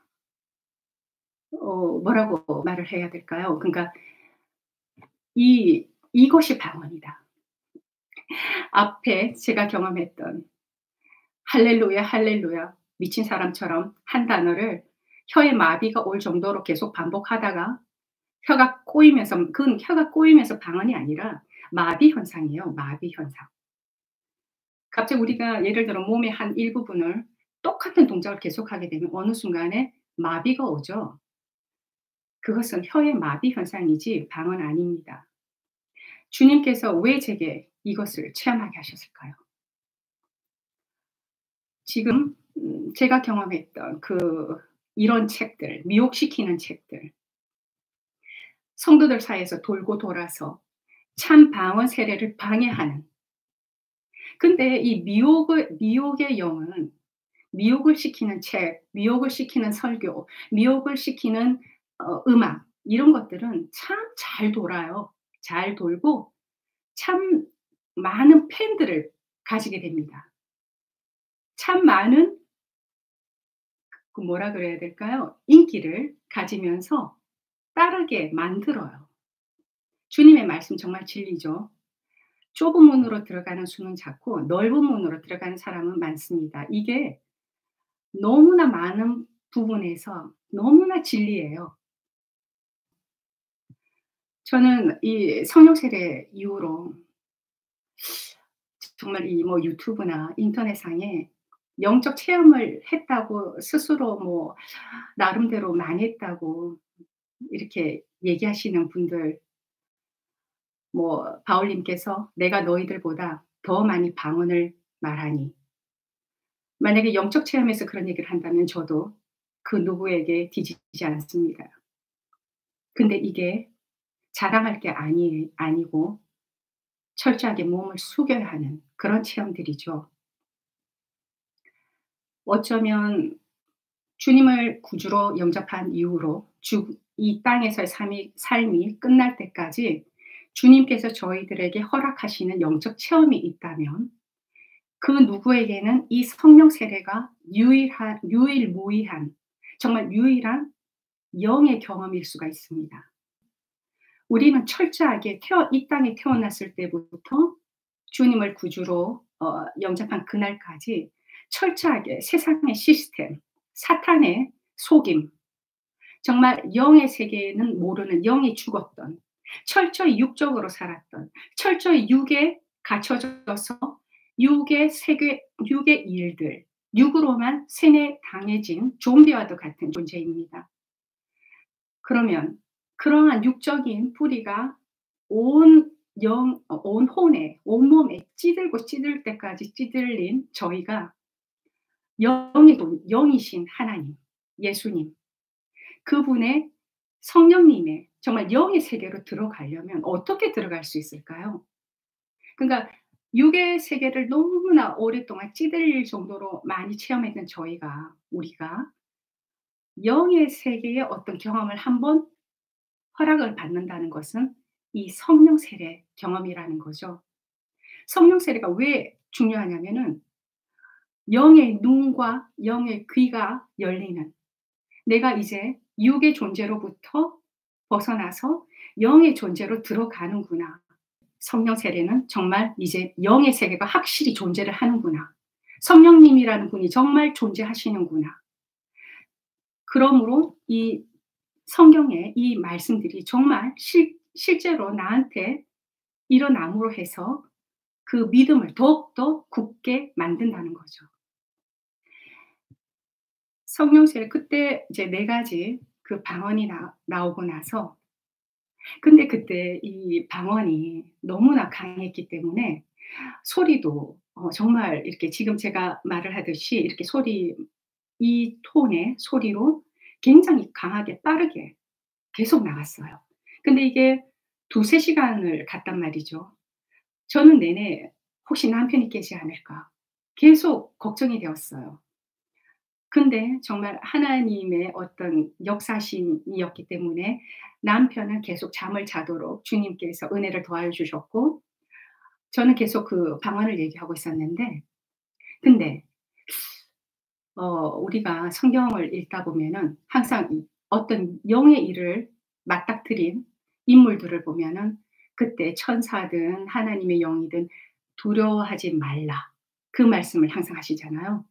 뭐라고 말을 해야 될까요? 그러니까 이것이 방언이다. 앞에 제가 경험했던 할렐루야, 할렐루야 미친 사람처럼 한 단어를 혀에 마비가 올 정도로 계속 반복하다가 혀가 꼬이면서 방언이 아니라 마비 현상이에요, 마비 현상. 갑자기 우리가 예를 들어 몸의 한 일부분을 똑같은 동작을 계속하게 되면 어느 순간에 마비가 오죠. 그것은 혀의 마비 현상이지 방언 아닙니다. 주님께서 왜 제게 이것을 체험하게 하셨을까요? 지금 제가 경험했던 이런 책들, 미혹시키는 책들, 성도들 사이에서 돌고 돌아서 참 방언 세례를 방해하는 근데 이 미혹의 영은 미혹을 시키는 책, 미혹을 시키는 설교, 미혹을 시키는 음악 이런 것들은 참 잘 돌아요. 잘 돌고 참 많은 팬들을 가지게 됩니다. 참 많은 뭐라 그래야 될까요? 인기를 가지면서 따르게 만들어요. 주님의 말씀 정말 진리죠. 좁은 문으로 들어가는 수는 작고 넓은 문으로 들어가는 사람은 많습니다. 이게 너무나 많은 부분에서 너무나 진리예요. 저는 이 성령 세례 이후로 정말 이 뭐 유튜브나 인터넷상에 영적 체험을 했다고 스스로 뭐 나름대로 많이 했다고 이렇게 얘기하시는 분들 뭐 바울님께서 "내가 너희들보다 더 많이 방언을 말하니." 만약에 영적 체험에서 그런 얘기를 한다면 저도 그 누구에게 뒤지지 않습니다. 근데 이게 자랑할 게 아니고 철저하게 몸을 숙여야 하는 그런 체험들이죠. 어쩌면 주님을 구주로 영접한 이후로 이 땅에서의 삶이 끝날 때까지 주님께서 저희들에게 허락하시는 영적 체험이 있다면 그 누구에게는 이 성령 세례가 유일무이한 정말 유일한 영의 경험일 수가 있습니다. 우리는 철저하게 이 땅에 태어났을 때부터 주님을 구주로 영접한 그날까지 철저하게 세상의 시스템, 사탄의 속임, 정말 영의 세계에는 모르는 영이 죽었던, 철저히 육적으로 살았던, 철저히 육에 갇혀져서 육의 일들, 육으로만 세뇌당해진 좀비와도 같은 존재입니다. 그러면 그러한 육적인 뿌리가 온 혼에, 온몸에 찌들고 찌들 때까지 찌들린 저희가 영이신 하나님, 예수님, 그분의 성령님의 정말 영의 세계로 들어가려면 어떻게 들어갈 수 있을까요? 그러니까 육의 세계를 너무나 오랫동안 찌들릴 정도로 많이 체험했던 우리가 영의 세계의 어떤 경험을 한번 허락을 받는다는 것은 이 성령 세례 경험이라는 거죠. 성령 세례가 왜 중요하냐면은 영의 눈과 영의 귀가 열리는, 내가 이제 육의 존재로부터 벗어나서 영의 존재로 들어가는구나. 성령 세례는 정말 이제 영의 세계가 확실히 존재를 하는구나. 성령님이라는 분이 정말 존재하시는구나. 그러므로 이 성경의 이 말씀들이 정말 실제로 나한테 일어남으로 해서 그 믿음을 더욱더 굳게 만든다는 거죠. 성령 세례 그때 이제 4 가지 그 방언이 나오고 나서, 근데 그때 이 방언이 너무나 강했기 때문에 소리도 정말 이렇게 지금 제가 말을 하듯이 이렇게 이 톤의 소리로 굉장히 강하게 빠르게 계속 나갔어요. 근데 이게 2-3 시간을 갔단 말이죠. 저는 내내 '혹시 남편이 깨지 않을까?' 계속 걱정이 되었어요. 근데 정말 하나님의 어떤 역사심이었기 때문에 남편은 계속 잠을 자도록 주님께서 은혜를 더하여 주셨고, 저는 계속 그 방언을 얘기하고 있었는데, 근데 우리가 성경을 읽다 보면은 항상 어떤 영의 일을 맞닥뜨린 인물들을 보면은 그때 천사든 하나님의 영이든 "두려워하지 말라." 그 말씀을 항상 하시잖아요.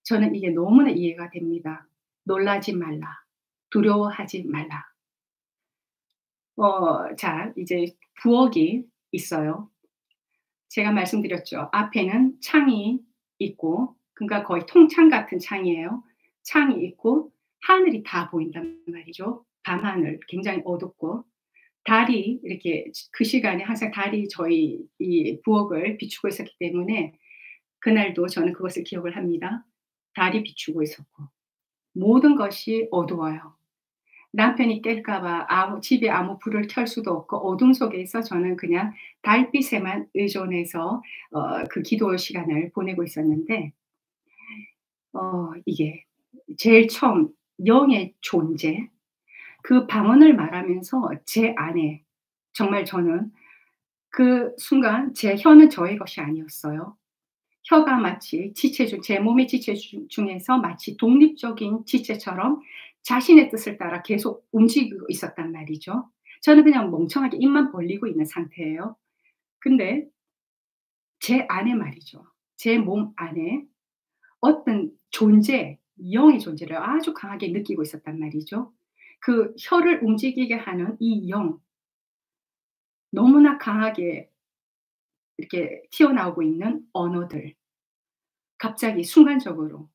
저는 이게 너무나 이해가 됩니다. "놀라지 말라. 두려워하지 말라." 자, 이제 부엌이 있어요. 제가 말씀드렸죠. 앞에는 창이 있고, 그러니까 거의 통창 같은 창이에요. 창이 있고 하늘이 다 보인단 말이죠. 밤하늘 굉장히 어둡고, 달이 이렇게 그 시간에 항상 달이 저희 이 부엌을 비추고 있었기 때문에 그날도 저는 그것을 기억을 합니다. 달이 비추고 있었고 모든 것이 어두워요. 남편이 깰까 봐 집에 아무 불을 켤 수도 없고 어둠 속에서 저는 그냥 달빛에만 의존해서 그 기도 시간을 보내고 있었는데, 이게 제일 처음 영의 존재, 그 방언을 말하면서 제 안에 정말 저는 그 순간 제 혀는 저의 것이 아니었어요. 혀가 마치 제 몸의 지체 중에서 마치 독립적인 지체처럼 자신의 뜻을 따라 계속 움직이고 있었단 말이죠. 저는 그냥 멍청하게 입만 벌리고 있는 상태예요. 근데 제 안에 말이죠. 제 몸 안에 어떤 존재, 영의 존재를 아주 강하게 느끼고 있었단 말이죠. 그 혀를 움직이게 하는 이 영, 너무나 강하게 이렇게 튀어나오고 있는 언어들, 갑자기 순간적으로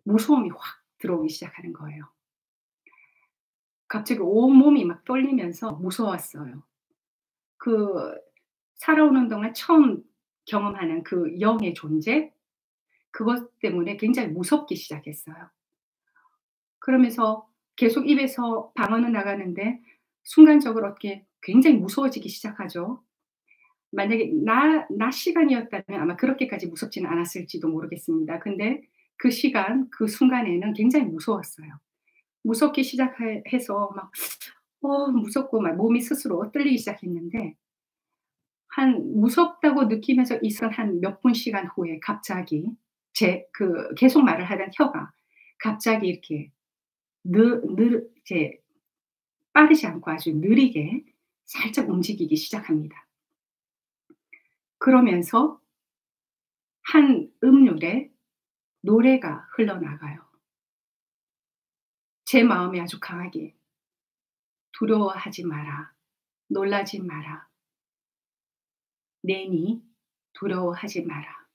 무서움이 확 들어오기 시작하는 거예요. 갑자기 온몸이 막 떨리면서 무서웠어요. 그 살아오는 동안 처음 경험하는 그 영의 존재, 그것 때문에 굉장히 무섭기 시작했어요. 그러면서 계속 입에서 방언은 나가는데 순간적으로 어떻게 굉장히 무서워지기 시작하죠. 만약에 낮 시간이었다면 아마 그렇게까지 무섭지는 않았을지도 모르겠습니다. 근데 그 시간 그 순간에는 굉장히 무서웠어요. 무섭기 시작해 해서 막 무섭고 막 몸이 스스로 떨리기 시작했는데 한 무섭다고 느끼면서 있은 한 몇 분 시간 후에 갑자기 계속 말을 하던 혀가 갑자기 이렇게 이제 빠르지 않고 아주 느리게 살짝 움직이기 시작합니다. 그러면서 한 음률에 노래가 흘러나가요. 제 마음이 아주 강하게 "두려워하지 마라. 놀라지 마라. 내니 두려워하지 마라."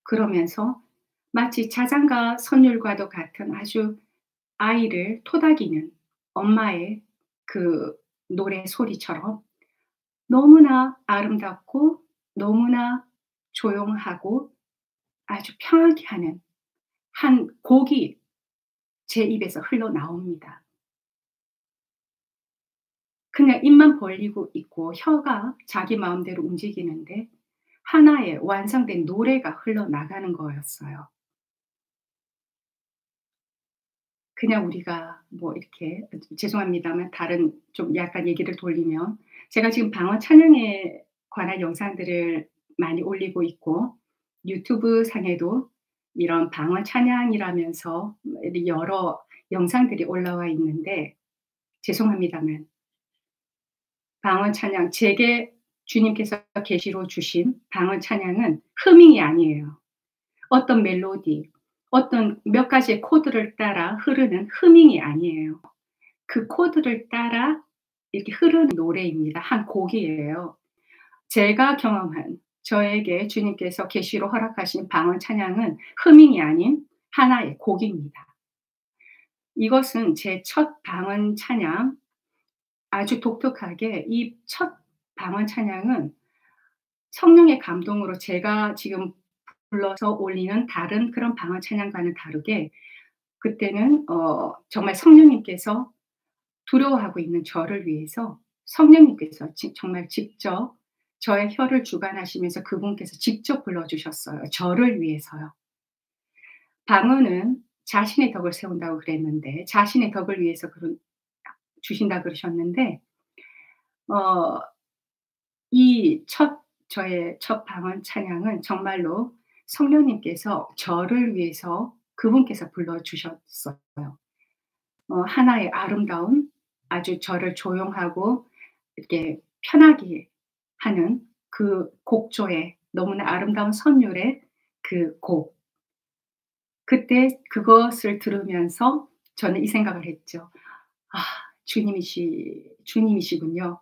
그러면서 마치 자장가 선율과도 같은 아주 아이를 토닥이는 엄마의 그 노래 소리처럼 너무나 아름답고 너무나 조용하고 아주 평하게 하는 한 곡이 제 입에서 흘러나옵니다. 그냥 입만 벌리고 있고 혀가 자기 마음대로 움직이는데 하나의 완성된 노래가 흘러나가는 거였어요. 그냥 우리가 뭐 이렇게 죄송합니다만 다른 좀 약간 얘기를 돌리면 제가 지금 방언 찬양에 관한 영상들을 많이 올리고 있고 유튜브 상에도 이런 방언 찬양이라면서 여러 영상들이 올라와 있는데 죄송합니다만 방언 찬양 제게 주님께서 계시로 주신 방언 찬양은 흐밍이 아니에요. 어떤 멜로디, 어떤 몇 가지의 코드를 따라 흐르는 흐밍이 아니에요. 그 코드를 따라 이렇게 흐르는 노래입니다. 한 곡이에요. 제가 경험한 저에게 주님께서 계시로 허락하신 방언 찬양은 흐밍이 아닌 하나의 곡입니다. 이것은 제 첫 방언 찬양 아주 독특하게 이 첫 방언 찬양은 성령의 감동으로 제가 지금 불러서 올리는 다른 그런 방언 찬양과는 다르게 그때는 정말 성령님께서 두려워하고 있는 저를 위해서 성령님께서 정말 직접 저의 혀를 주관하시면서 그분께서 직접 불러 주셨어요, 저를 위해서요. 방언은 자신의 덕을 세운다고 그랬는데 자신의 덕을 위해서 주신다 그러셨는데 어 이 저의 첫 방언 찬양은 정말로 성령님께서 저를 위해서 그분께서 불러 주셨어요. 하나의 아름다운 아주 저를 조용하고 이렇게 편하게 하는 그 곡조의 너무나 아름다운 선율의 그 곡. 그때 그것을 들으면서 저는 이 생각을 했죠. '아 주님이시군요.'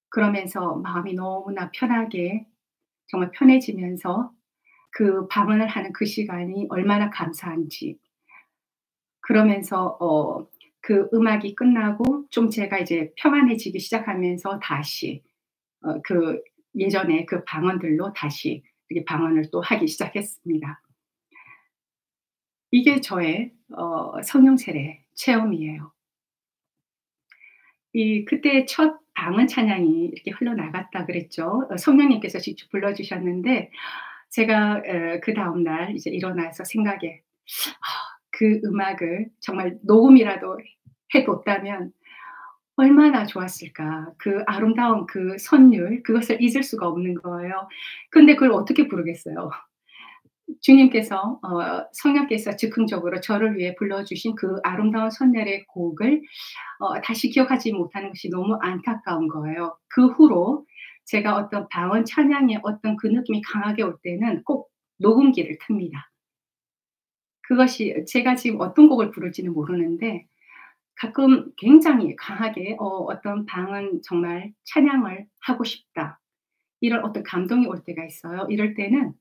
그러면서 마음이 너무나 편하게 정말 편해지면서 그 방언을 하는 그 시간이 얼마나 감사한지 그러면서 그 음악이 끝나고 좀 제가 이제 평안해지기 시작하면서 다시 그 예전에 그 방언들로 다시 이렇게 방언을 또 하기 시작했습니다. 이게 저의 성령 세례 체험이에요. 그때 첫 방언 찬양이 이렇게 흘러나갔다 그랬죠. 성령님께서 직접 불러 주셨는데 제가 그다음 날 이제 일어나서 생각에 '아 그 음악을 정말 녹음이라도 해 뒀다면 얼마나 좋았을까.' 그 아름다운 그 선율 그것을 잊을 수가 없는 거예요. 근데 그걸 어떻게 부르겠어요. 주님께서 성령께서 즉흥적으로 저를 위해 불러 주신 그 아름다운 선율의 곡을 다시 기억하지 못하는 것이 너무 안타까운 거예요. 그 후로 제가 어떤 방언 찬양의 어떤 그 느낌이 강하게 올 때는 꼭 녹음기를 틉니다. 그것이 제가 지금 어떤 곡을 부를지는 모르는데 가끔 굉장히 강하게 어떤 방언 정말 찬양을 하고 싶다. 이런 어떤 감동이 올 때가 있어요. 이럴 때는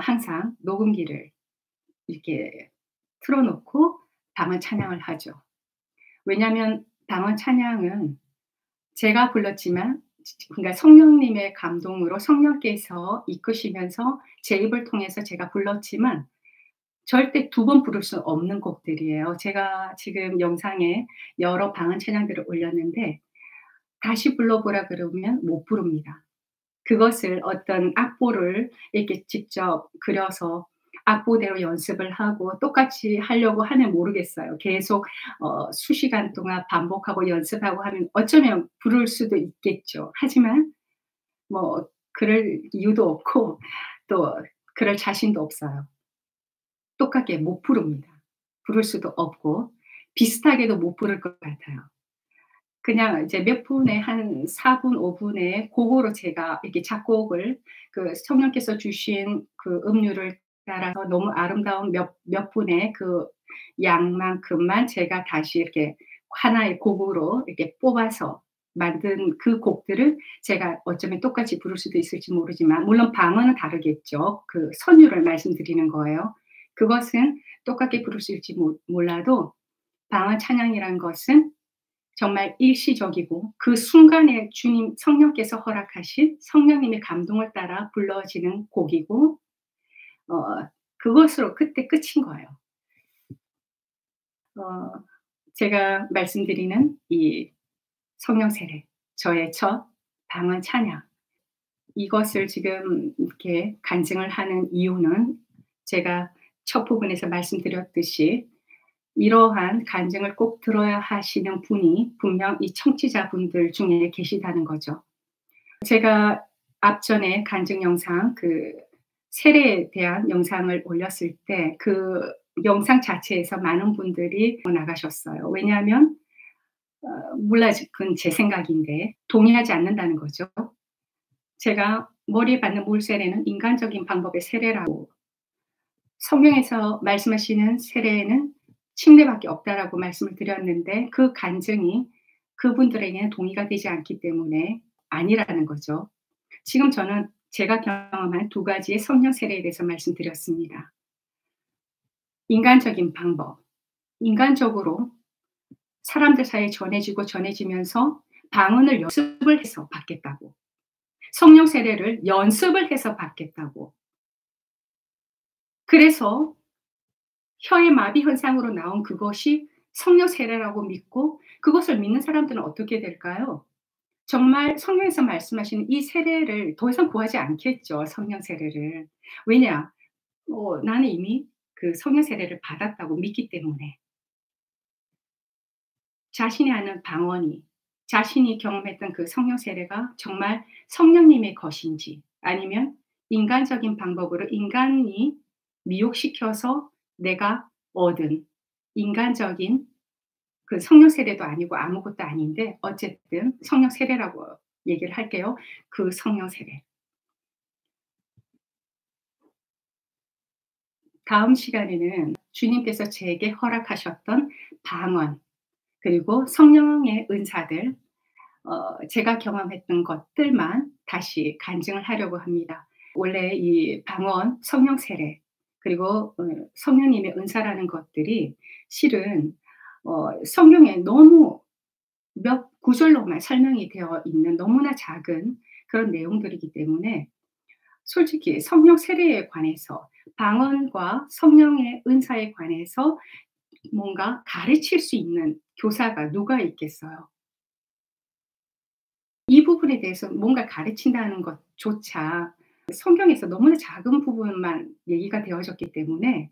항상 녹음기를 이렇게 틀어 놓고 방언 찬양을 하죠. 왜냐하면 방언 찬양은 제가 불렀지만 그러니까 성령님의 감동으로 성령께서 이끄시면서 제 입을 통해서 제가 불렀지만 절대 두 번 부를 수 없는 곡들이에요. 제가 지금 영상에 여러 방언 찬양들을 올렸는데 다시 불러 보라 그러면 못 부릅니다. 그것을 어떤 악보를 이렇게 직접 그려서 악보대로 연습을 하고 똑같이 하려고 하면 모르겠어요. 계속 수시간 동안 반복하고 연습하고 하면 어쩌면 부를 수도 있겠죠. 하지만 뭐 그럴 이유도 없고 또 그럴 자신도 없어요. 똑같게 못 부릅니다. 부를 수도 없고 비슷하게도 못 부를 것 같아요. 그냥 이제 몇 분에 한 4 분, 5 분에 고거로 제가 이렇게 작곡을 그 성령께서 주신 그 음률을 따라서 너무 아름다운 몇 분의 그 양만큼만 제가 다시 이렇게 하나의 곡으로 이렇게 뽑아서 만든 그 곡들을 제가 어쩌면 똑같이 부를 수도 있을지 모르지만 물론 방언은 다르겠죠. 그 선율을 말씀드리는 거예요. 그것은 똑같게 부를 수 있을지 몰라도 방언 찬양이란 것은 정말 일시적이고 그 순간에 주님 성령께서 허락하신 성령님의 감동을 따라 불러지는 곡이고 어 그것으로 그때 끝인 거예요. 어 제가 말씀드리는 이 성령 세례, 저의 첫 방언 찬양 이것을 지금 이렇게 간증을 하는 이유는 제가 첫 부분에서 말씀드렸듯이 이러한 간증을 꼭 들어야 하시는 분이 분명 이 청취자분들 중에 계시다는 거죠. 제가 앞전에 간증 영상 그 세례에 대한 영상을 올렸을 때 그 영상 자체에서 많은 분들이 나가셨어요. 왜냐하면 몰라 그건 제 생각인데 동의하지 않는다는 거죠. 제가 머리에 받는 물 세례는 인간적인 방법의 세례라고 성경에서 말씀하시는 세례에는 침례밖에 없다라고 말씀을 드렸는데 그 간증이 그분들에게는 동의가 되지 않기 때문에 아니라는 거죠. 지금 저는 제가 경험한 두 가지의 성령 세례에 대해서 말씀드렸습니다. 인간적인 방법, 인간적으로 사람들 사이에 전해지고 전해지면서 방언을 연습을 해서 받겠다고. 성령 세례를 연습을 해서 받겠다고. 그래서 혀의 마비 현상으로 나온 그것이 성령 세례라고 믿고 그것을 믿는 사람들은 어떻게 될까요? 정말 성경에서 말씀하시는 이 세례를 더 이상 구하지 않겠죠, 성령 세례를. 왜냐? 나는 이미 그 성령 세례를 받았다고 믿기 때문에. 자신이 아는 방언이 자신이 경험했던 그 성령 세례가 정말 성령님의 것인지 아니면 인간적인 방법으로 인간이 미혹시켜서 내가 얻은 인간적인 그 성령 세례도 아니고 아무것도 아닌데 어쨌든 성령 세례라고 얘기를 할게요. 그 성령 세례. 다음 시간에는 주님께서 제게 허락하셨던 방언 그리고 성령의 은사들 제가 경험했던 것들만 다시 간증을 하려고 합니다. 원래 이 방언, 성령 세례 그리고 성령님의 은사라는 것들이 실은 성경에 너무 몇 구절로만 설명이 되어 있는 너무나 작은 그런 내용들이기 때문에 솔직히 성령 세례에 관해서 방언과 성령의 은사에 관해서 뭔가 가르칠 수 있는 교사가 누가 있겠어요? 이 부분에 대해서 뭔가 가르친다는 것조차 성경에서 너무나 작은 부분만 얘기가 되어졌기 때문에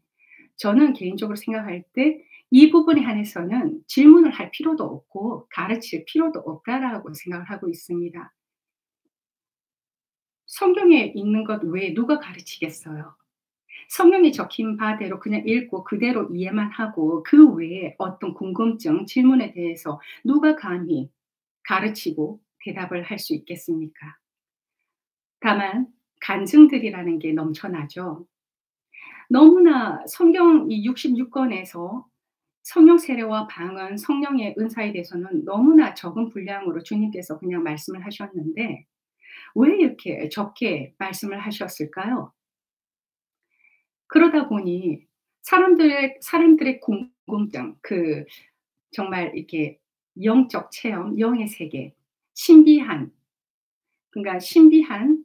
저는 개인적으로 생각할 때 이 부분에 한해서는 질문을 할 필요도 없고 가르칠 필요도 없다라고 생각을 하고 있습니다. 성경에 있는 것 외에 누가 가르치겠어요? 성경에 적힌 바대로 그냥 읽고 그대로 이해만 하고 그 외에 어떤 궁금증, 질문에 대해서 누가 감히 가르치고 대답을 할 수 있겠습니까? 다만 간증들이라는 게 넘쳐나죠. 너무나 성경 이 66권에서 성령 세례와 방언, 성령의 은사에 대해서는 너무나 적은 분량으로 주님께서 그냥 말씀을 하셨는데 왜 이렇게 적게 말씀을 하셨을까요? 그러다 보니 사람들의 궁금증, 그 정말 이렇게 영적 체험, 영의 세계, 신비한 그러니까 신비한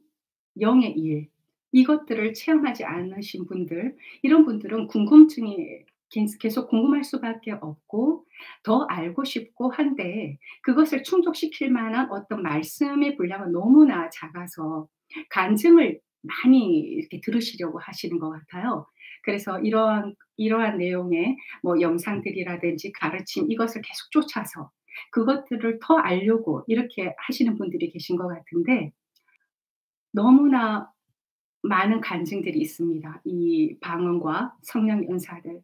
영의 일 이것들을 체험하지 않으신 분들 이런 분들은 궁금증이 계속 궁금할 수밖에 없고 더 알고 싶고 한데 그것을 충족시킬 만한 어떤 말씀의 분량은 너무나 작아서 간증을 많이 이렇게 들으시려고 하시는 것 같아요. 그래서 이러한 내용의 뭐 영상들이라든지 가르침 이것을 계속 쫓아서 그것들을 더 알려고 이렇게 하시는 분들이 계신 것 같은데 너무나 많은 간증들이 있습니다. 이 방언과 성령의 은사들.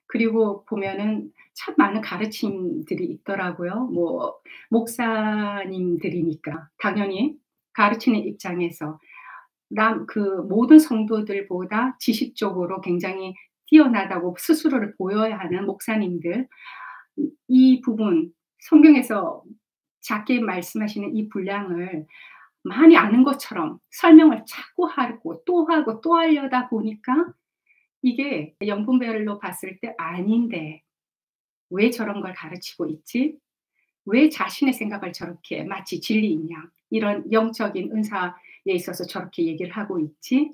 그리고 보면은 참 많은 가르침들이 있더라고요. 뭐 목사님들이니까 당연히 가르치는 입장에서 그 모든 성도들보다 지식적으로 굉장히 뛰어나다고 스스로를 보여야 하는 목사님들, 이 부분 성경에서 작게 말씀하시는 이 분량을 많이 아는 것처럼 설명을 자꾸 하고 또 하고 또 하려다 보니까 이게 영분별로 봤을 때 '아닌데 왜 저런 걸 가르치고 있지? 왜 자신의 생각을 저렇게 마치 진리인 양 이런 영적인 은사에 있어서 저렇게 얘기를 하고 있지?'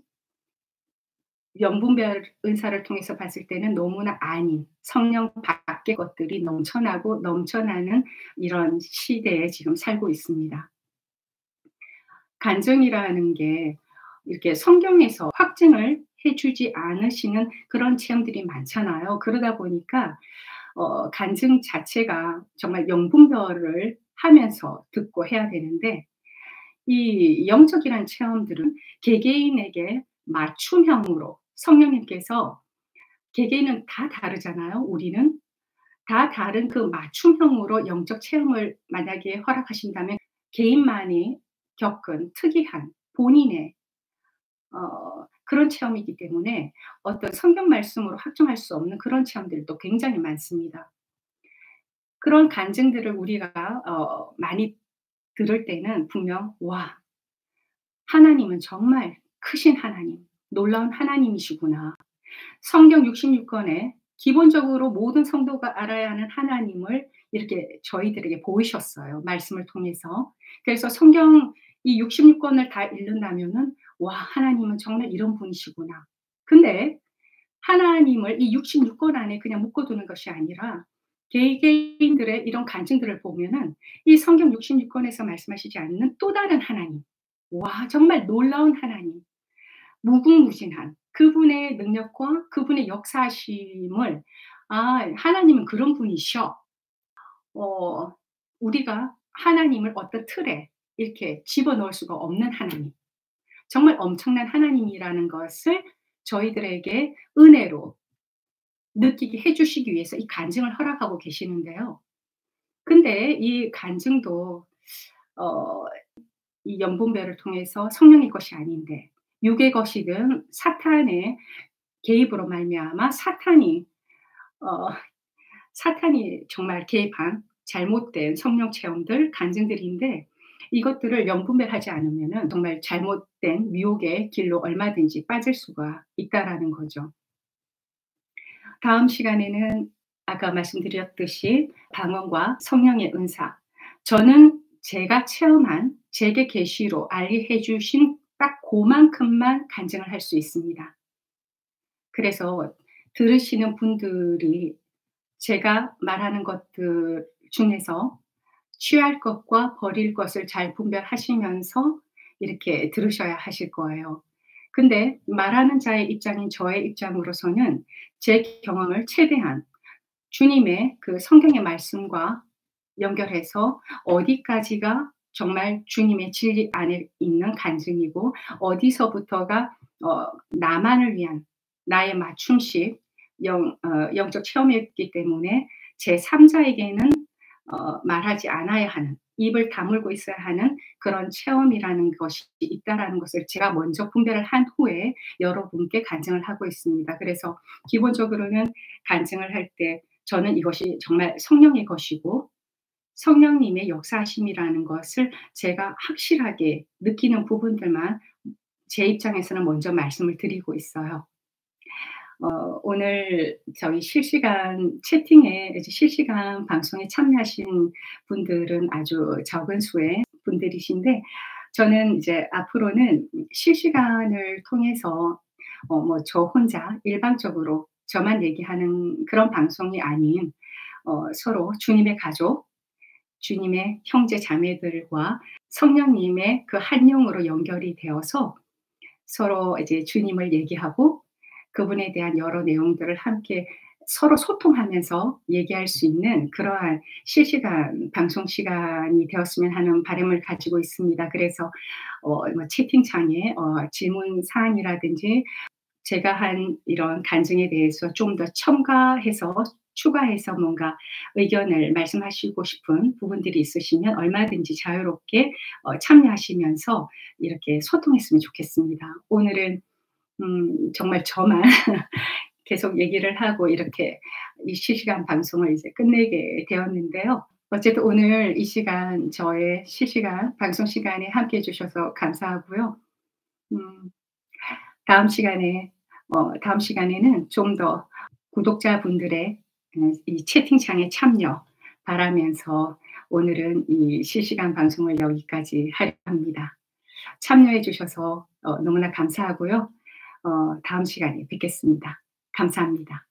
영분별 은사를 통해서 봤을 때는 너무나 아닌 성령 밖의 것들이 넘쳐나고 넘쳐나는 이런 시대에 지금 살고 있습니다. 간증이라는 게 이렇게 성경에서 확증을 해 주지 않으시는 그런 체험들이 많잖아요. 그러다 보니까 간증 자체가 정말 영분별을 하면서 듣고 해야 되는데 이 영적이란 체험들은 개개인에게 맞춤형으로 성령님께서 개개인은 다 다르잖아요, 우리는. 다 다른 그 맞춤형으로 영적 체험을 만약에 허락하신다면 개인만이 겪은 특이한 본인의 그런 체험이기 때문에 어떤 성경 말씀으로 확정할 수 없는 그런 체험들도 굉장히 많습니다. 그런 간증들을 우리가 많이 들을 때는 분명 '와 하나님은 정말 크신 하나님, 놀라운 하나님이시구나.' 성경 66 권에 기본적으로 모든 성도가 알아야 하는 하나님을 이렇게 저희들에게 보이셨어요, 말씀을 통해서. 그래서 성경 이 66 권을 다 읽는다면은 '와 하나님은 정말 이런 분이시구나.' 근데 하나님을 이 66권 안에 그냥 묶어 두는 것이 아니라 개개인들의 이런 간증들을 보면은 이 성경 66 권에서 말씀하시지 않는 또 다른 하나님, 와 정말 놀라운 하나님, 무궁무진한 그분의 능력과 그분의 역사하심을 '아 하나님은 그런 분이셔.' 어 우리가 하나님을 어떤 틀에 이렇게 집어넣을 수가 없는 하나님, 정말 엄청난 하나님이라는 것을 저희들에게 은혜로 느끼게 해 주시기 위해서 이 간증을 허락하고 계시는데요. 근데 이 간증도 어 이 영분별을 통해서 성령의 것이 아닌데 육의 것이든 사탄의 개입으로 말미암아 어 사탄이 정말 개입한 잘못된 성령 체험들, 간증들인데 이것들을 영분별하지 않으면은 정말 잘못된 미혹의 길로 얼마든지 빠질 수가 있다라는 거죠. 다음 시간에는 아까 말씀드렸듯이 방언과 성령의 은사, 저는 제가 체험한 제게 계시로 알게 해 주신 딱 고만큼만 간증을 할 수 있습니다. 그래서 들으시는 분들이 제가 말하는 것들 중에서 취할 것과 버릴 것을 잘 분별하시면서 이렇게 들으셔야 하실 거예요. 근데 말하는 자의 입장인 저의 입장으로서는 제 경험을 최대한 주님의 그 성경의 말씀과 연결해서 어디까지가 정말 주님의 진리 안에 있는 간증이고 어디서부터가 나만을 위한 나의 맞춤식 영적 체험이었기 때문에 제3 자에게는 말하지 않아야 하는, 입을 다물고 있어야 하는 그런 체험이라는 것이 있다라는 것을 제가 먼저 분별을 한 후에 여러분께 간증을 하고 있습니다. 그래서 기본적으로는 간증을 할 때 저는 이것이 정말 성령의 것이고 성령님의 역사하심이라는 것을 제가 확실하게 느끼는 부분들만 제 입장에서는 먼저 말씀을 드리고 있어요. 오늘 저희 실시간 채팅에 이제 실시간 방송에 참여하신 분들은 아주 적은 수의 분들이신데 저는 이제 앞으로는 실시간을 통해서 뭐 저 혼자 일방적으로 저만 얘기하는 그런 방송이 아닌 서로 주님의 가족, 주님의 형제 자매들과 성령님의 그 한 영으로 연결이 되어서 서로 이제 주님을 얘기하고 그분에 대한 여러 내용들을 함께 서로 소통하면서 얘기할 수 있는 그러한 실시간 방송 시간이 되었으면 하는 바람을 가지고 있습니다. 그래서 뭐 채팅창에 질문 사항이라든지 제가 한 이런 간증에 대해서 좀 더 첨가해서 추가해서 뭔가 의견을 말씀하시고 싶은 부분들이 있으시면 얼마든지 자유롭게 참여하시면서 이렇게 소통했으면 좋겠습니다. 오늘은 정말 저만 계속 얘기를 하고 이렇게 이 실시간 방송을 이제 끝내게 되었는데요. 어쨌든 오늘 이 시간 저의 실시간 방송 시간에 함께해 주셔서 감사하고요. 음 다음 시간에는 좀 더 구독자분들의 이 채팅창에 참여 바라면서 오늘은 이 실시간 방송을 여기까지 하려 합니다. 참여해 주셔서 너무나 감사하고요. 다음 시간에 뵙겠습니다. 감사합니다.